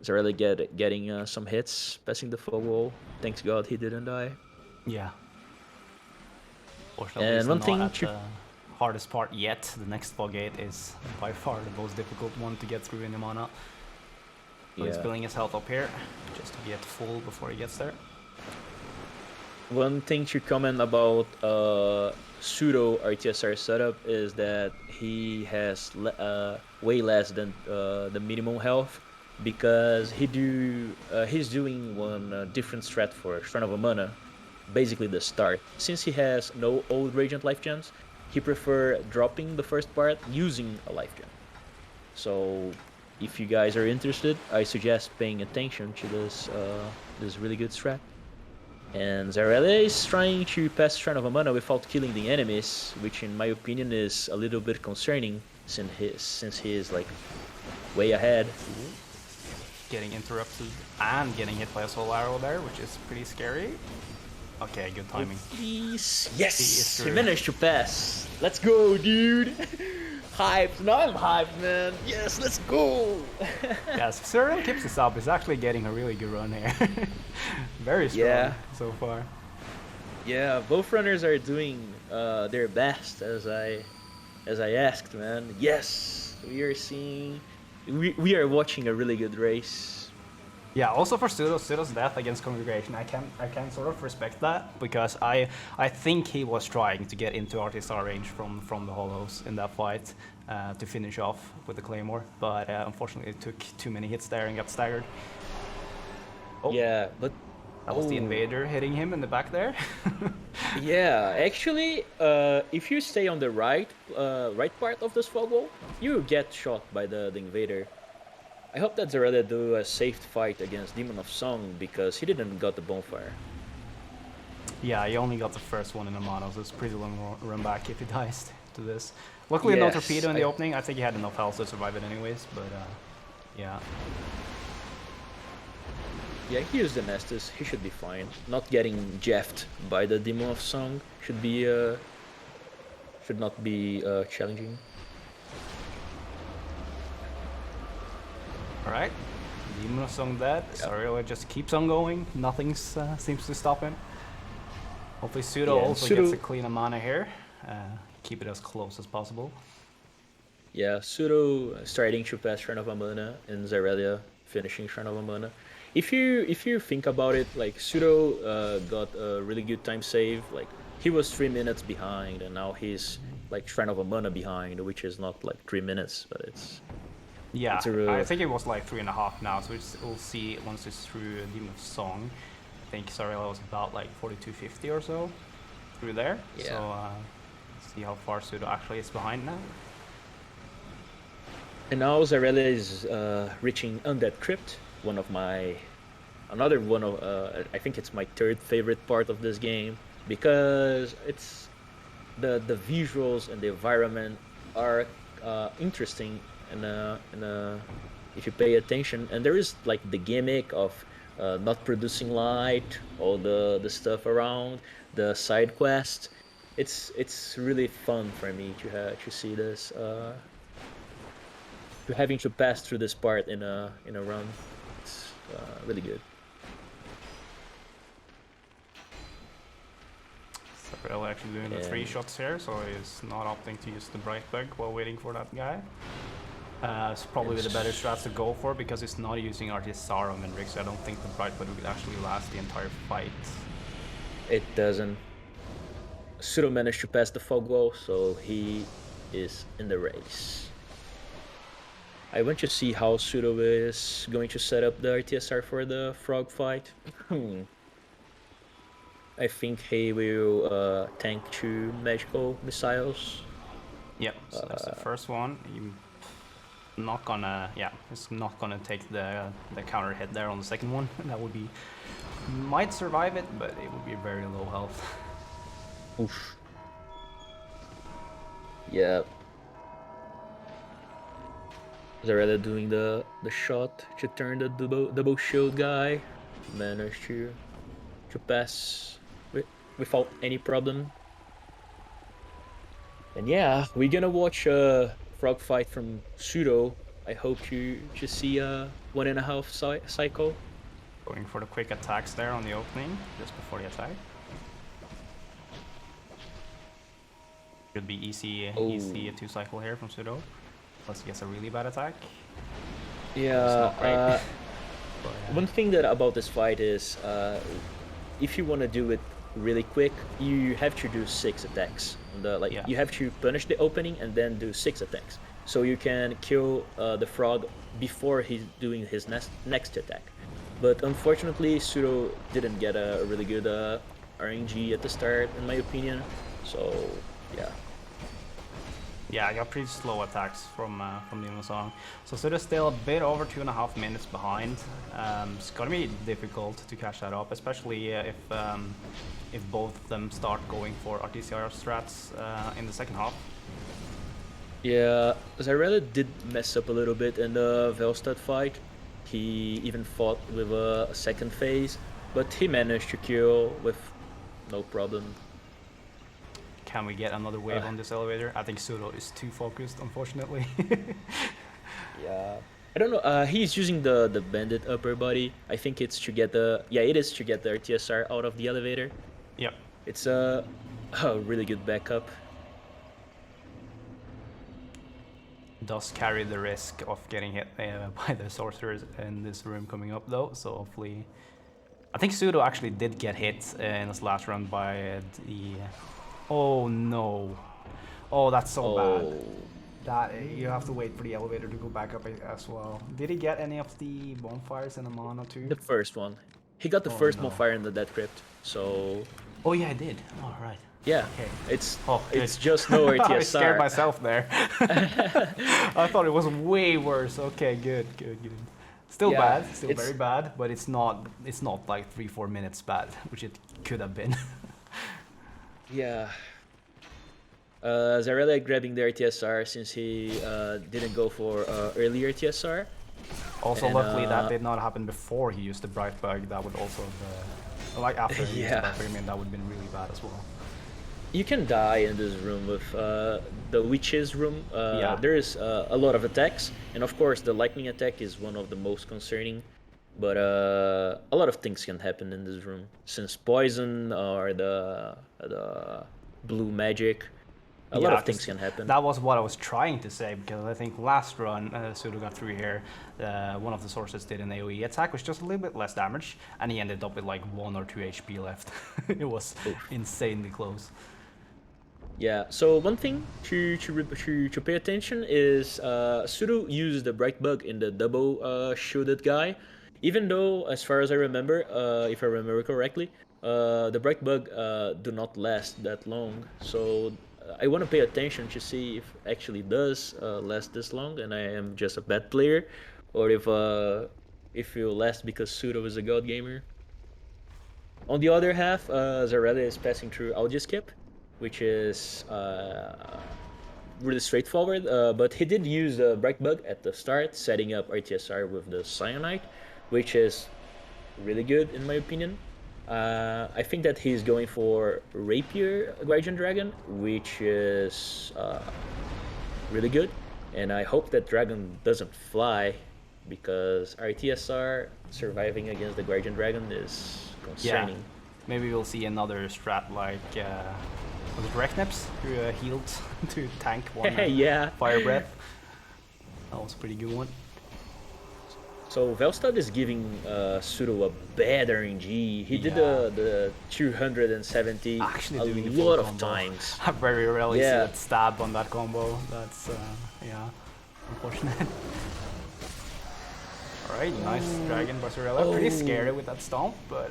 Zyrelia getting some hits, passing the fog wall. Thanks God he didn't die.
Yeah. Fortunately,
And
it's
one
not
thing
at
to-
the hardest part yet. The next fog gate is by far the most difficult one to get through in the mana. So he's
Yeah.
filling his health up here, just to get full before he gets there.
One thing to comment about pseudo RTSR setup is that he has way less than the minimum health because he's doing one different strat for Shrine of Mana, basically the start. Since he has no old Radiant life gems, he prefer dropping the first part using a life gem. So if you guys are interested, I suggest paying attention to this really good strat. And Zyrelia is trying to pass Shrine of Mana without killing the enemies, which in my opinion is a little bit concerning since he is like way ahead.
Getting interrupted and getting hit by a soul arrow there, which is pretty scary. Okay, good timing.
Please.
He is
Yes! He
through.
managed to pass. Let's go, dude! Hyped. Now I'm hyped, man. Yes, let's go!
Yes, if Zyrelia keeps this up, he's actually getting a really good run here. Very strong
Yeah.
so far.
Yeah, both runners are doing their best as I asked, man. Yes, we are seeing, we are watching a really good race.
Yeah, also for Pseudo's death against Congregation, I can sort of respect that, because I think he was trying to get into RTSR range from the hollows in that fight to finish off with the Claymore, but unfortunately it took too many hits there and got staggered. Oh,
Yeah, but
that was the Invader hitting him in the back there.
yeah, actually, if you stay on the right part of this fog wall, you get shot by the Invader. I hope that Zyrelia do a safe fight against Demon of Song because he didn't got the bonfire.
Yeah, he only got the first one in the mono, so it's pretty long run back if he dies to this. Luckily no
Yes,
torpedo in the opening. I think he had enough health to survive it anyways, but yeah.
Yeah, he used the Nestus. He should be fine. Not getting jeffed by the Demon of Song should not be challenging.
Alright, Demon of Song dead. Zyrelia just keeps on going. Nothing seems to stop him. Hopefully Pseudo
Yeah,
also gets a clean mana here. Keep it as close as possible.
Yeah, Pseudo starting to pass Shrine of Amana and Zyrelia finishing Shrine of Amana. If you think about it, like Pseudo got a really good time save. Like he was 3 minutes behind, and now he's like Shrine of Amana behind, which is not like 3 minutes, but it's.
Yeah,
It's a real-
I think it was like 3.5 now, so we'll see once it's through Demon of Song. I think Zyrelia was about like 4250 or so through there.
Yeah.
So let's see how far Pseudo actually is behind now.
And now Zyrelia is reaching Undead Crypt, another one of, I think it's my third favorite part of this game, because it's the visuals and the environment are interesting, and if you pay attention, and there is like the gimmick of not producing light, all the stuff around, the side quest. It's really fun for me to see this. To having to pass through this part in a run, it's really good.
Zyrelia actually doing the 3
And-
shots here, so he's not opting to use the Bright Bug while waiting for that guy. It's probably the better strat to go for, because he's not using RTSR on Vendrick, so I don't think the Bright Bug will actually last the entire fight.
It doesn't. Pseudo managed to pass the fog wall, so he is in the race. I want to see how Pseudo is going to set up the RTSR for the frog fight. I think he will tank 2 magical missiles.
Yep, so that's the first one. He's not gonna take the counter hit there on the second one. That would be, might survive it, but it would be very low health.
Oof. Yeah. Zyrelia doing the shot to turn the double shield guy. Managed to pass without any problem. And yeah, we're gonna watch a frog fight from Pseudo. I hope to see a 1.5 cycle.
Going for the quick attacks there on the opening, just before the attack. Should be easy a 2 cycle here from Pseudo. Unless he gets a really bad attack.
Yeah.
not great. But,
One thing that about this fight is, if you want to do it really quick, you have to do 6 attacks.
Yeah.
You have to punish the opening and then do 6 attacks, so you can kill the frog before he's doing his next attack. But unfortunately, Pseudo didn't get a really good RNG at the start, in my opinion. So yeah.
Yeah, I got pretty slow attacks from Demon Song. So Suda's still a bit over 2.5 minutes behind. It's gonna be difficult to catch that up, especially if both of them start going for RTCR strats in the second half.
Yeah, Zyrelia did mess up a little bit in the Velstad fight. He even fought with a second phase, but he managed to kill with no problem.
Can we get another wave on this elevator? I think Pseudo is too focused, unfortunately.
Yeah, I don't know. He's using the bandit upper body. I think it's to get the it is to get the RTSR out of the elevator.
Yep.
It's a really good backup.
Does carry the risk of getting hit by the sorcerers in this room coming up though, so hopefully... I think Pseudo actually did get hit in his last run by the... Oh no. Oh, that's so bad. That you have to wait for the elevator to go back up as well. Did he get any of the bonfires in the mana too?
The first one. He got the
Oh,
first
no.
bonfire in the Death Crypt, so...
Oh yeah, I did. All right.
Yeah,
Okay.
it's
good.
it's just no RTSR.
I scared myself there. I thought it was way worse. Okay, good. Still
Yeah,
bad, still
it's-
very bad, but it's not like 3-4 minutes bad, which it could have been.
Yeah. Zyrelia grabbing the RTSR since he didn't go for early RTSR.
Also,
And,
luckily that did not happen before he used the bright bug. That would also like after he used the
Yeah.
bright bug, I mean that would have been really bad as well.
You can die in this room with the witch's room.
Yeah.
There is a lot of attacks, and of course the lightning attack is one of the most concerning. But a lot of things can happen in this room, since poison or the blue magic. A lot
Yeah,
of things
'cause
can happen.
That was what I was trying to say, because I think last run Pseudo got through here. One of the sources did an AoE attack, which just a little bit less damage, and he ended up with like 1 or 2 HP left. It was insanely close.
Yeah. So one thing to pay attention is Pseudo used the bright bug in the double shielded guy, even though, as far as I remember, if I remember correctly, the bright bug do not last that long. So I want to pay attention to see if actually does last this long, and I am just a bad player, or if it will last because Pseudo is a god gamer. On the other half, Zyrelia is passing through audio skip, which is really straightforward, but he did use the bright bug at the start, setting up RTSR with the cyanide, which is really good in my opinion. I think that he's going for Rapier Guardian Dragon, which is really good, and I hope that dragon doesn't fly, because RTSR surviving against the Guardian Dragon is concerning.
Maybe we'll see another strat like was it Reknips who healed to tank one
Yeah.
fire breath. That was a pretty good one.
So Velstad is giving Pseudo a bad RNG. He did the 270
Actually doing
a
the full
lot of
combo.
times.
I very rarely see
Yeah.
that stab on that combo. That's unfortunate. Alright, nice dragon by Zyrelia. Pretty scary with that stomp, but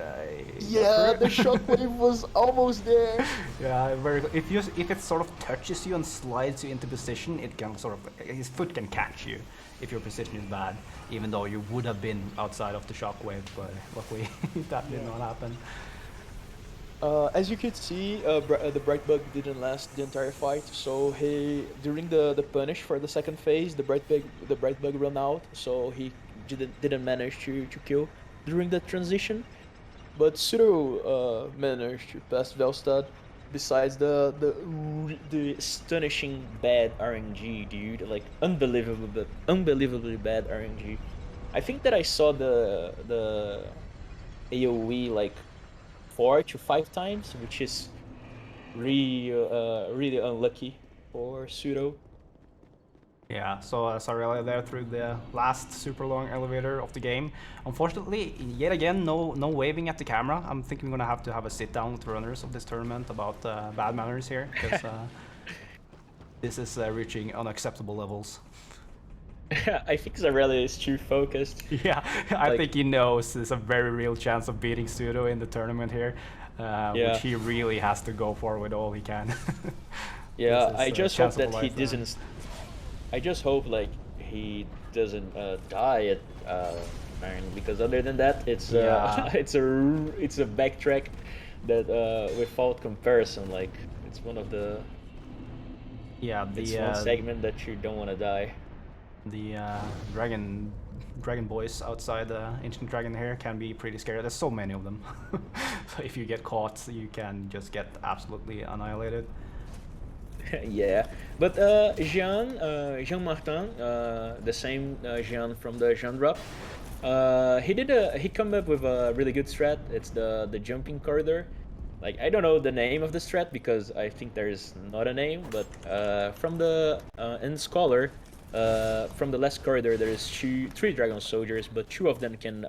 The shockwave was almost there.
yeah, very. If it sort of touches you and slides you into position, it can sort of his foot can catch you if your position is bad, even though you would have been outside of the shockwave. But luckily, that did not happen.
As you could see, the bright bug didn't last the entire fight. So during the punish for the second phase, the bright bug ran out. So he didn't manage to kill during the transition. But Pseudo managed to pass Velstad. Besides the
Astonishing bad RNG, dude. Like unbelievably bad RNG. I think that I saw the AoE like 4 to 5 times, which is really unlucky for Pseudo.
Yeah, so Zyrelia there through the last super long elevator of the game. Unfortunately, yet again, no waving at the camera. I'm thinking we're gonna have a sit down with the runners of this tournament about bad manners here, because this is reaching unacceptable levels.
I think Zyrelia is too focused.
Yeah, I
Like-
think he knows there's a very real chance of beating Pseudo in the tournament here,
Yeah.
which he really has to go for with all he can.
Yeah,
This
I
is,
just hope
chance of a
that he
lifetime.
doesn't. I just hope like he doesn't die at Iron, because other than that, it's
Yeah.
it's a backtrack that without comparison, like it's one of the
Yeah,
it's one segment that you don't want to die.
the dragon boys outside the ancient dragon here can be pretty scary. There's so many of them. So if you get caught, you can just get absolutely annihilated.
Yeah, but Jean Martin, the same Jean from the Jean drop, he come up with a really good strat. It's the jumping corridor. Like I don't know the name of the strat because I think there's not a name, but from the in Scholar, from the last corridor there is three dragon soldiers, but two of them can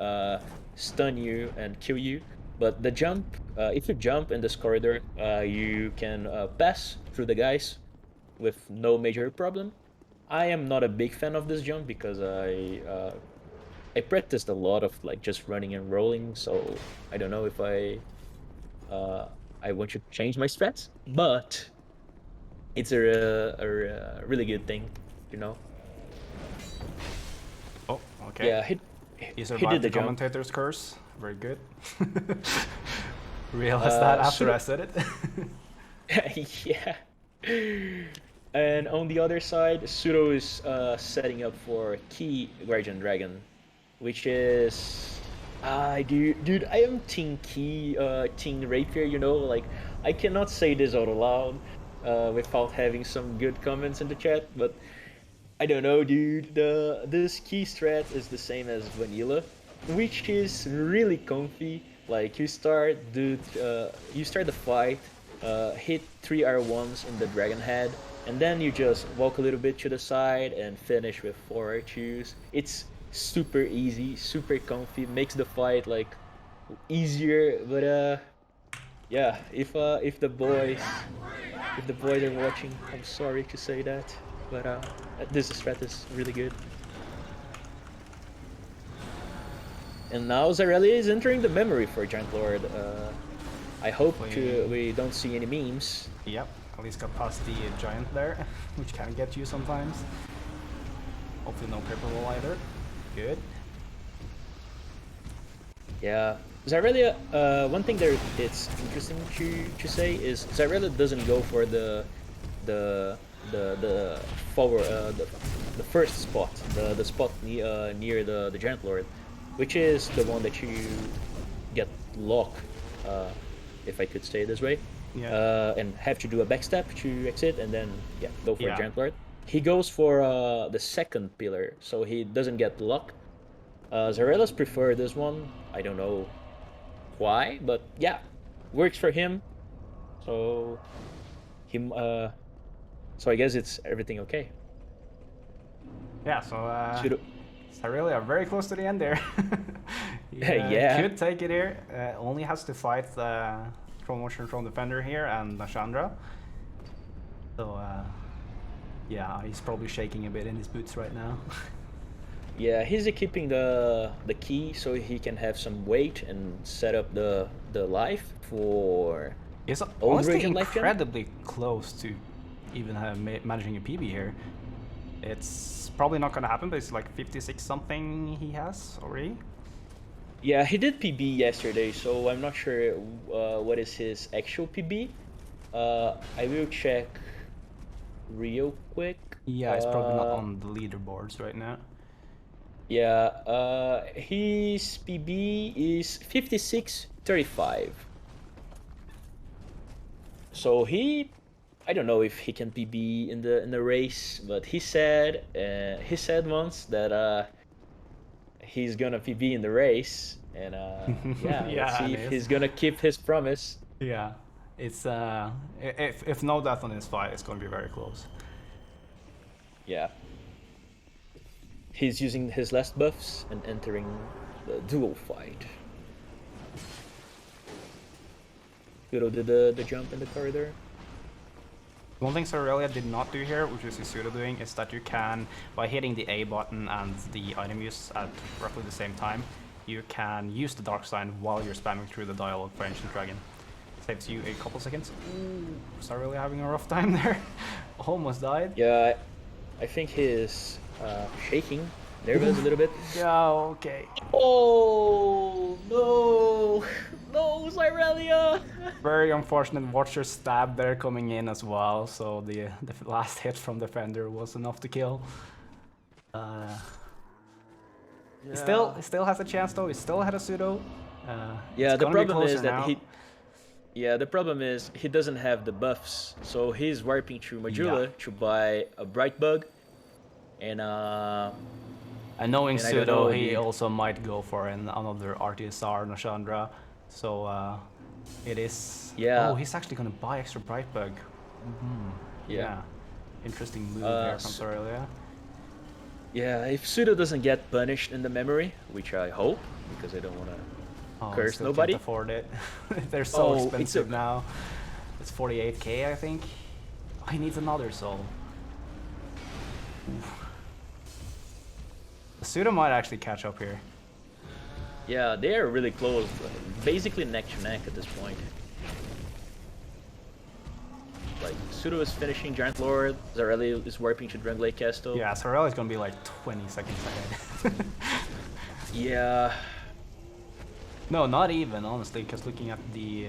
stun you and kill you. But the jump, if you jump in this corridor, you can pass through the guys with no major problem. I am not a big fan of this jump because I practiced a lot of like just running and rolling, so I don't know if uh, I want to change my strats, but it's a really good thing, you know.
Oh, okay.
Yeah,
He
he
survived
did
the
the jump.
commentator's curse. Very good. Realized that after I said it.
Yeah. And on the other side, Pseudo is setting up for Key Guardian Dragon, which is, dude, I am Team Key, Team Rapier. You know, like I cannot say this out loud, without having some good comments in the chat. But I don't know, dude. This Key strat is the same as Vanilla, which is really comfy. Like you start the fight, hit 3 R1s in the dragon head, and then you just walk a little bit to the side and finish with 4 R2s. It's super easy, super comfy, makes the fight like easier. But yeah, if the boys are watching, I'm sorry to say that, but this strat is really good. And now Zyrelia is entering the memory for Giant Lord. I hope we don't see any memes.
Yep, at least got past the giant there, which can get you sometimes. Hopefully no paper wall either. Good.
Yeah, Zyrelia. One thing there it's interesting to say is Zyrelia doesn't go for the forward the first spot, the spot near the Giant Lord, which is the one that you get locked, if I could say it this way, and have to do a backstep to exit and then go for a Giant Lord. He goes for the second pillar, so he doesn't get locked. Zarela's prefer this one. I don't know why, but yeah, works for him. So him. So I guess it's everything okay.
Yeah. So
Should
Zyrelia very close to the end there.
yeah.
Could take it here. Only has to fight the Throne Watcher, Throne Defender here, and Chandra. So yeah, he's probably shaking a bit in his boots right now.
Yeah, he's keeping the key so he can have some weight and set up the life for.
He's
Old
honestly
Radiant Life Gen?
incredibly close to even managing a PB here. It's probably not gonna happen, but it's like 56 something he has already.
Yeah, he did PB yesterday, so I'm not sure what is his actual PB. I will check real quick.
Yeah, it's probably not on the leaderboards right now.
Yeah, his PB is 56.35. So I don't know if he can PB in the race, but he said once that he's gonna PB in the race, and yeah, let's see if he's gonna keep his promise.
Yeah, it's if no death on this fight, it's gonna be very close.
Yeah. He's using his last buffs and entering the duel fight. Kudo did the jump in the corridor.
One thing Zyrelia did not do here, which is Isuda doing, is that you can, by hitting the A button and the item use at roughly the same time, you can use the Dark Sign while you're spamming through the dialogue for Ancient Dragon. Saves you a couple seconds. Ooh, Zyrelia having a rough time there. Almost died.
Yeah, I think he's shaking nervous a little bit.
Yeah, okay.
Oh no, no, Zyrelia!
Very unfortunate Watcher stab there coming in as well, so the last hit from Defender was enough to kill. He still has a chance though, he still had a pseudo.
Yeah,
it's
the
gonna be
problem is
closer
that
now.
the problem is he doesn't have the buffs, so he's warping through Majula to buy a Bright Bug, and
And knowing
and I don't
pseudo,
know,
he
dude.
also might go for another RTSR Nashandra, so it is...
Yeah.
Oh, he's actually gonna buy extra Bright Bug. Yeah. Interesting move there from Zyrelia.
Yeah, if Pseudo doesn't get punished in the memory, which I hope, because I don't want to
Oh, I
curse
still
nobody.
can't afford it. They're so
Oh, it's
expensive now. It's 48k, I think. Oh, he needs another soul. The Pseudo might actually catch up here.
Yeah, they are really close, basically neck to neck at this point. Like, Pseudo is finishing Giant Lord, Zyrelia is warping to Dranglade Castle.
Yeah, Zyrelia is gonna be like 20 seconds ahead.
Yeah.
No, not even, honestly, because looking at the...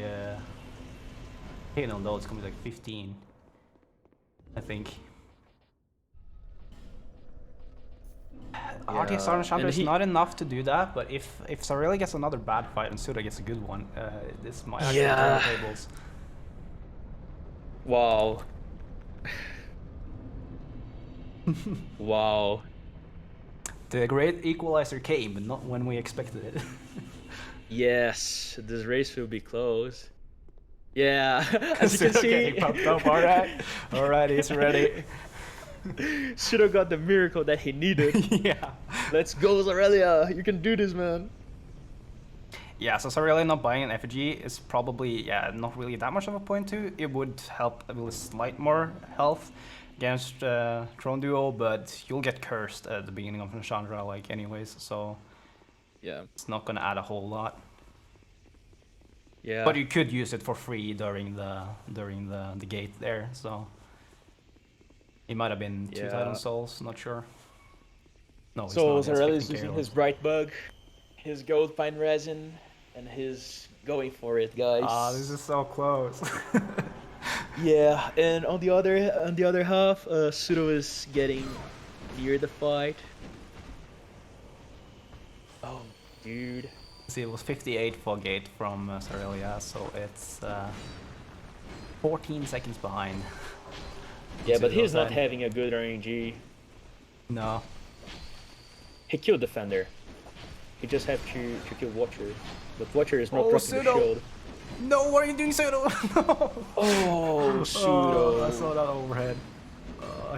Hey, no, it's gonna be like 15. I think. RTSR and Chandra is not enough to do that, but if Zyrelia gets another bad fight and Suda gets a good one, this might actually turn the tables.
Wow. Wow.
The great equalizer came, but not when we expected it.
Yes, this race will be close. Yeah, as you can
Suda
see,
getting pumped up, alright, he's ready.
Pseudo got the miracle that he needed.
Yeah.
Let's go, Zyrelia. You can do this, man.
Yeah, so Zyrelia not buying an effigy is probably, not really that much of a point to. It would help with a slight more health against Throne Duo, but you'll get cursed at the beginning of Chandra, like, anyways, so
Yeah.
it's not gonna add a whole lot.
Yeah.
But you could use it for free during the gate there, so it might have been 2,000 souls, not sure. No,
So
it's not.
Zyrelia
It's
is
15K
using
only.
his Bright Bug, his Gold Pine Resin, and his going for it, guys.
Ah, this is so close.
Yeah, and on the other half, Pseudo is getting near the fight. Oh, dude.
See, it was 58 for gate from Zyrelia, so it's 14 seconds behind.
Yeah, but
Pseudo
he's not
side.
having a good RNG.
No.
He killed Defender. He just have to kill Watcher. But Watcher is not
Oh,
dropping
Pseudo!
the shield.
No, what are you doing, Pseudo? No!
Oh, Pseudo.
I saw that overhead.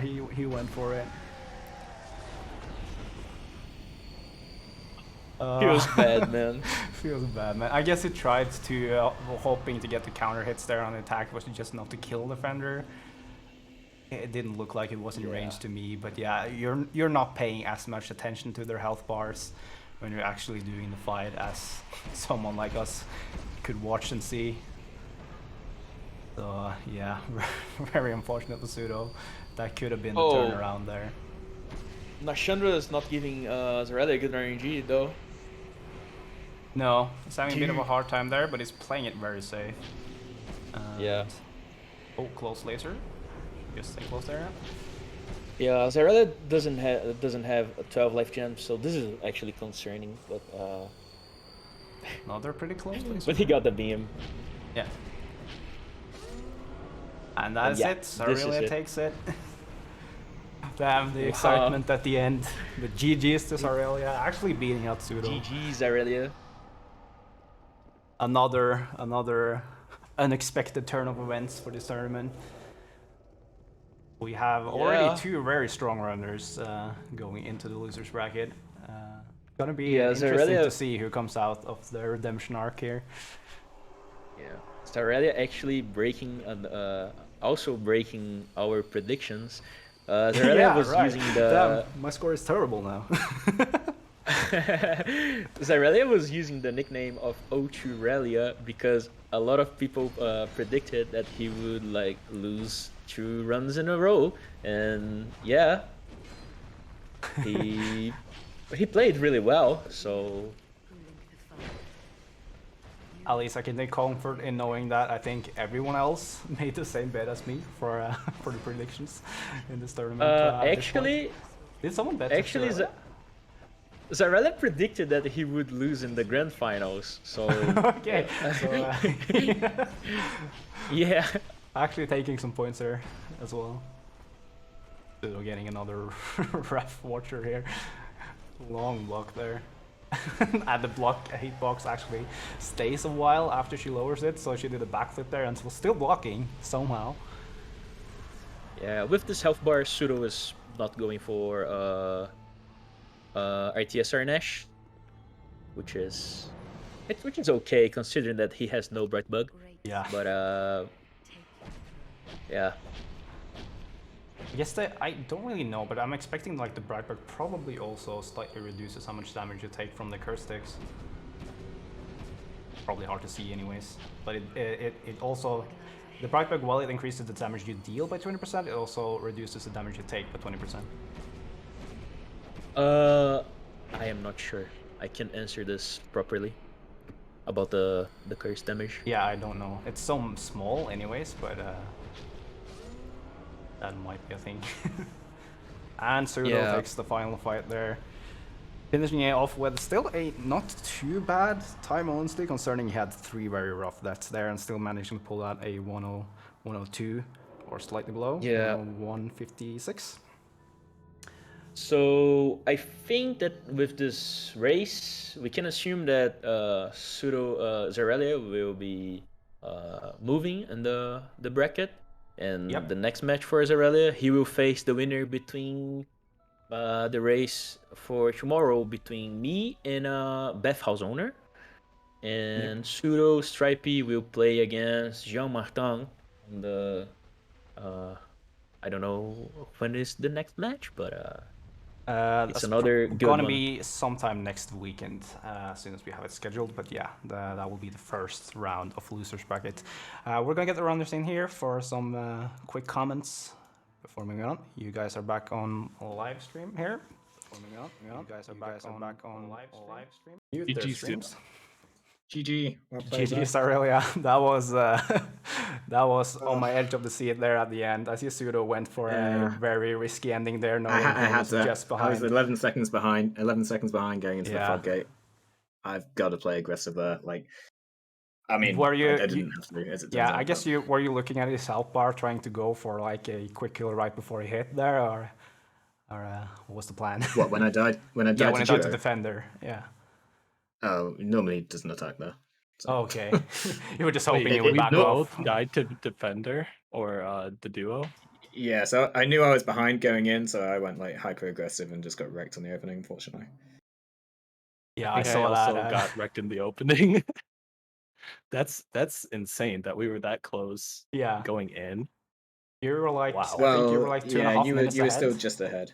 He went for it.
Feels bad, man.
Feels bad, man. I guess he tried to, hoping to get the counter hits there on the attack, was just enough to kill Defender. It didn't look like it was in range to me, but yeah, you're not paying as much attention to their health bars when you're actually doing the fight as someone like us could watch and see. So yeah, very unfortunate for Pseudo. That could have been the turnaround there.
Nashandra is not giving Zyrelia a good RNG though.
No, he's having a bit of a hard time there, but he's playing it very safe.
Yeah.
Oh, close laser. Just stay close there.
Yeah, Zyrelia doesn't have a 12 life gem, so this is actually concerning. But
No, they're pretty close.
but he got the beam.
Yeah. And that's
yeah,
it.
this is
Zyrelia
it.
takes it. Damn, the excitement at the end. But GG's to Zyrelia, actually beating out Pseudo.
GG Zyrelia.
Another unexpected turn of events for this tournament. We have already two very strong runners going into the losers bracket. Gonna be interesting
Zyrelia...
to see who comes out of the redemption arc here.
Yeah, Zyrelia actually breaking also breaking our predictions. Zyrelia was using the.
Damn, my score is terrible now.
Zyrelia was using the nickname of Ochurelia because a lot of people predicted that he would like lose 2 runs in a row, and yeah, he he played really well. So
At least I can take comfort in knowing that I think everyone else made the same bet as me for for the predictions in this tournament. At this point.
actually,
Did someone bet?
actually,
Zyrelia?
Zyrelia predicted that he would lose in the grand finals. So
Okay. So,
yeah.
actually taking some points there as well. We're getting another ref watcher here. Long block there. And the block hitbox actually stays a while after she lowers it, so she did a backflip there and was still blocking somehow.
Yeah, with this health bar, Pseudo is not going for ITSR Nash, which is okay considering that he has no bright bug.
Yeah.
But yeah.
I guess I don't really know, but I'm expecting like the Brightbug probably also slightly reduces how much damage you take from the curse sticks. Probably hard to see anyways, but it also, the Brightbug, while it increases the damage you deal by 20%, it also reduces the damage you take by 20%.
I am not sure. I can't answer this properly about the curse damage.
Yeah, I don't know. It's so small anyways, but that might be a thing. And Pseudo takes the final fight there. Finishing it off with still a not too bad time, honestly, concerning he had 3 very rough deaths there and still managing to pull out a 1-0, 102 or slightly below.
Yeah.
156.
So I think that with this race, we can assume that Zyrelia will be moving in the bracket, and
Yep.
the next match for Zyrelia, he will face the winner between the race for tomorrow between me and Beth House Owner, and Pseudostripy will play against Jean Martin on the I don't know when is the next match, but it's
That's
another good
gonna
one.
be sometime next weekend, as soon as we have it scheduled. But yeah, that will be the first round of losers bracket. We're gonna get the runners in here for some quick comments before moving on. You guys are back on live stream here. Before moving on, you guys are back on live stream. Mute their
GG
streams.
GG. Well played,
GG
guys.
Zyrelia. That was that was on my edge of the seat there at the end. I see Pseudo went for a
Yeah.
very risky ending there, knowing
I
he
had
was
to.
just
I
behind.
was 11 seconds behind. 11 seconds behind going into the
Yeah.
floodgate. I've got to play aggressive there. Like, I mean,
Were you-
I didn't have to. As it turns
Yeah,
out,
I guess
but-
were you looking at his health bar, trying to go for like a quick kill right before he hit there, or what was the plan?
What, when I died? When I died
Yeah, when
to
he died to
Jiro?
defender. Yeah.
Oh, normally it doesn't attack there. So.
Okay. You were just hoping
Wait,
it would
we
back
both
off.
died to defender or the duo.
Yeah, so I knew I was behind going in, so I went like hyper aggressive and just got wrecked on the opening, unfortunately.
Yeah, I
I think
saw
also
that.
got wrecked in the opening. That's insane that we were that close
Yeah,
going in.
you were like,
Wow.
I think you were like 2.5 minutes
you were
ahead.
still just ahead.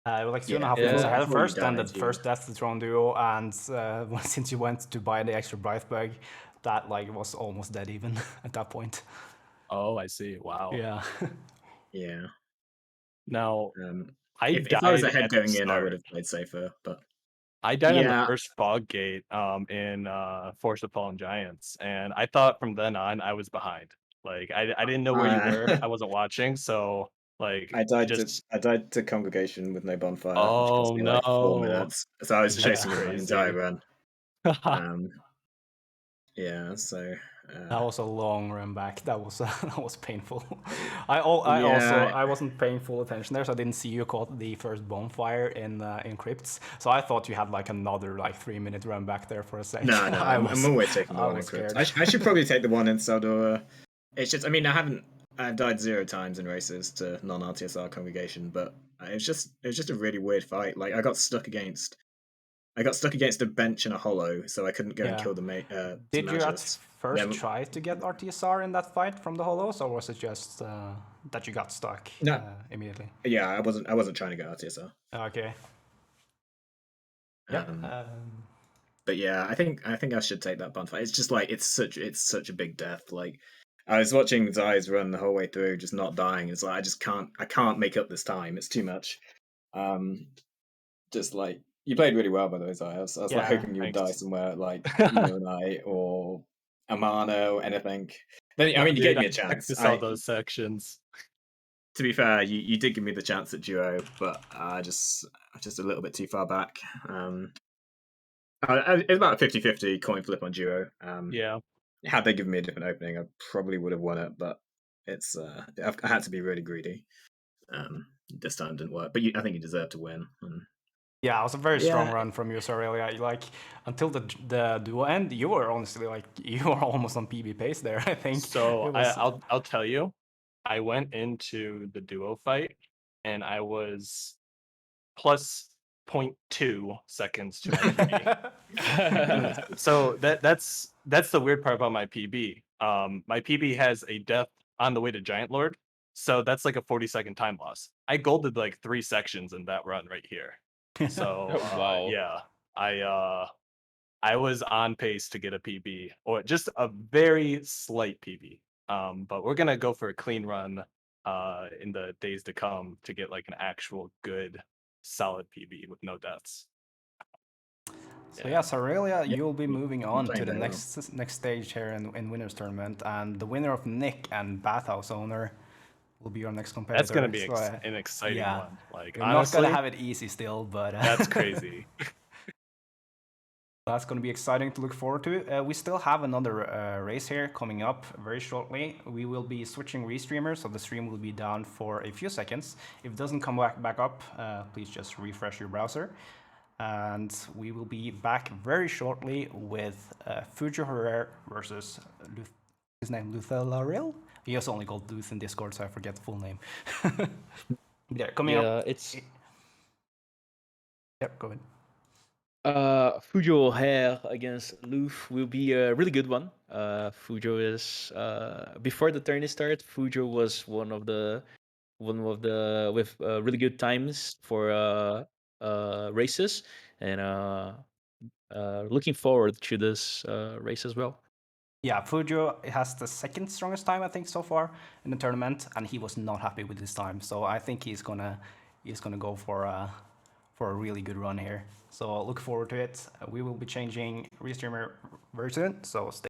You were like 2.5
Yeah,
minutes
before-
ahead
before you
first, and the
died, you-
first death to Throne Duo, and since you went to buy the extra Bright Bug, that like was almost dead even at that point.
Oh, I see. Wow.
Yeah.
Yeah.
Now I
If
died
I was
at
ahead
the
going in, I
start.
would have played safer. But
I died on
Yeah.
the first fog gate in Force of Fallen Giants, and I thought from then on I was behind. Like I didn't know where you were. I wasn't watching, so like
I died
just
to congregation with no bonfire, which
Oh,
cost me like 4
no.
minutes. So I was
That's
chasing it my
crazy.
entire run. Yeah, so
That was a long run back. That was that was painful. I wasn't paying full attention there, so I didn't see you caught the first bonfire in Crypts. So I thought you had like another like 3-minute run back there for a second.
No, I'm always taking the
I
one in
was
Crypt.
scared.
I should probably take the one in Saldora. It's just, I mean, I've died 0 times in races to non-RTSR congregation, but it was just a really weird fight. Like, I got stuck against I got stuck against a bench and a hollow, so I couldn't go and
Yeah.
kill the
Did you at
Magus.
first
Then-
try to get RTSR in that fight from the hollows, or was it just that you got stuck
No.
immediately?
Yeah, I wasn't trying to get RTSR.
Okay. Yeah.
But yeah, I think I should take that bonfire. It's just like it's such a big death. Like I was watching Zy's run the whole way through, just not dying. It's like I can't make up this time. It's too much. Just like you played really well, by the way, Zy. I was like hoping you would die
thanks.
somewhere like Knight or Amano or anything. Then I mean, you gave me a chance.
I saw those sections.
To be fair, you did give me the chance at duo, but just a little bit too far back. It's about a 50-50 coin flip on duo.
Yeah.
Had they given me a different opening, I probably would have won it, but it's I had to be really greedy. This time didn't work, but I think you deserve to win.
Yeah, it was a very strong
Yeah.
run from you, Zyrelia. Like until the duo end, you were honestly like you were almost on PB pace there. I think.
So
It was-
I'll tell you, I went into the duo fight and I was plus 0.2 seconds to my PB. So that's the weird part about my PB. My PB has a death on the way to Giant Lord, so that's like a 40-second time loss. I golded like 3 sections in that run right here. So
Wow.
yeah, I was on pace to get a PB or just a very slight PB. But we're gonna go for a clean run in the days to come to get like an actual good solid PB with no deaths.
So yeah, Zyrelia, you'll be moving on to
playing
the
very well.
next stage here in winners tournament, and the winner of Nick and Bathhouse owner will be your next competitor.
That's gonna be
So,
an exciting
yeah.
one. Like
You're
honestly,
not gonna have it easy still, but
that's crazy.
That's going to be exciting to look forward to. We still have another race here coming up very shortly. We will be switching restreamers, so the stream will be down for a few seconds. If it doesn't come back up, please just refresh your browser. And we will be back very shortly with Fujo Herrera versus his name Luthalaril. He is only called Luth in Discord, so I forget the full name. Yeah, coming up.
it's
Yep, go ahead.
Fujo Hair against Loof will be a really good one. Fujo is before the tourney started. Fujo was one of the with really good times for races, and looking forward to this race as well.
Yeah, Fujo has the second strongest time I think so far in the tournament, and he was not happy with his time. So I think he's gonna go for a really good run here. So look forward to it. We will be changing restreamer very soon. So stay.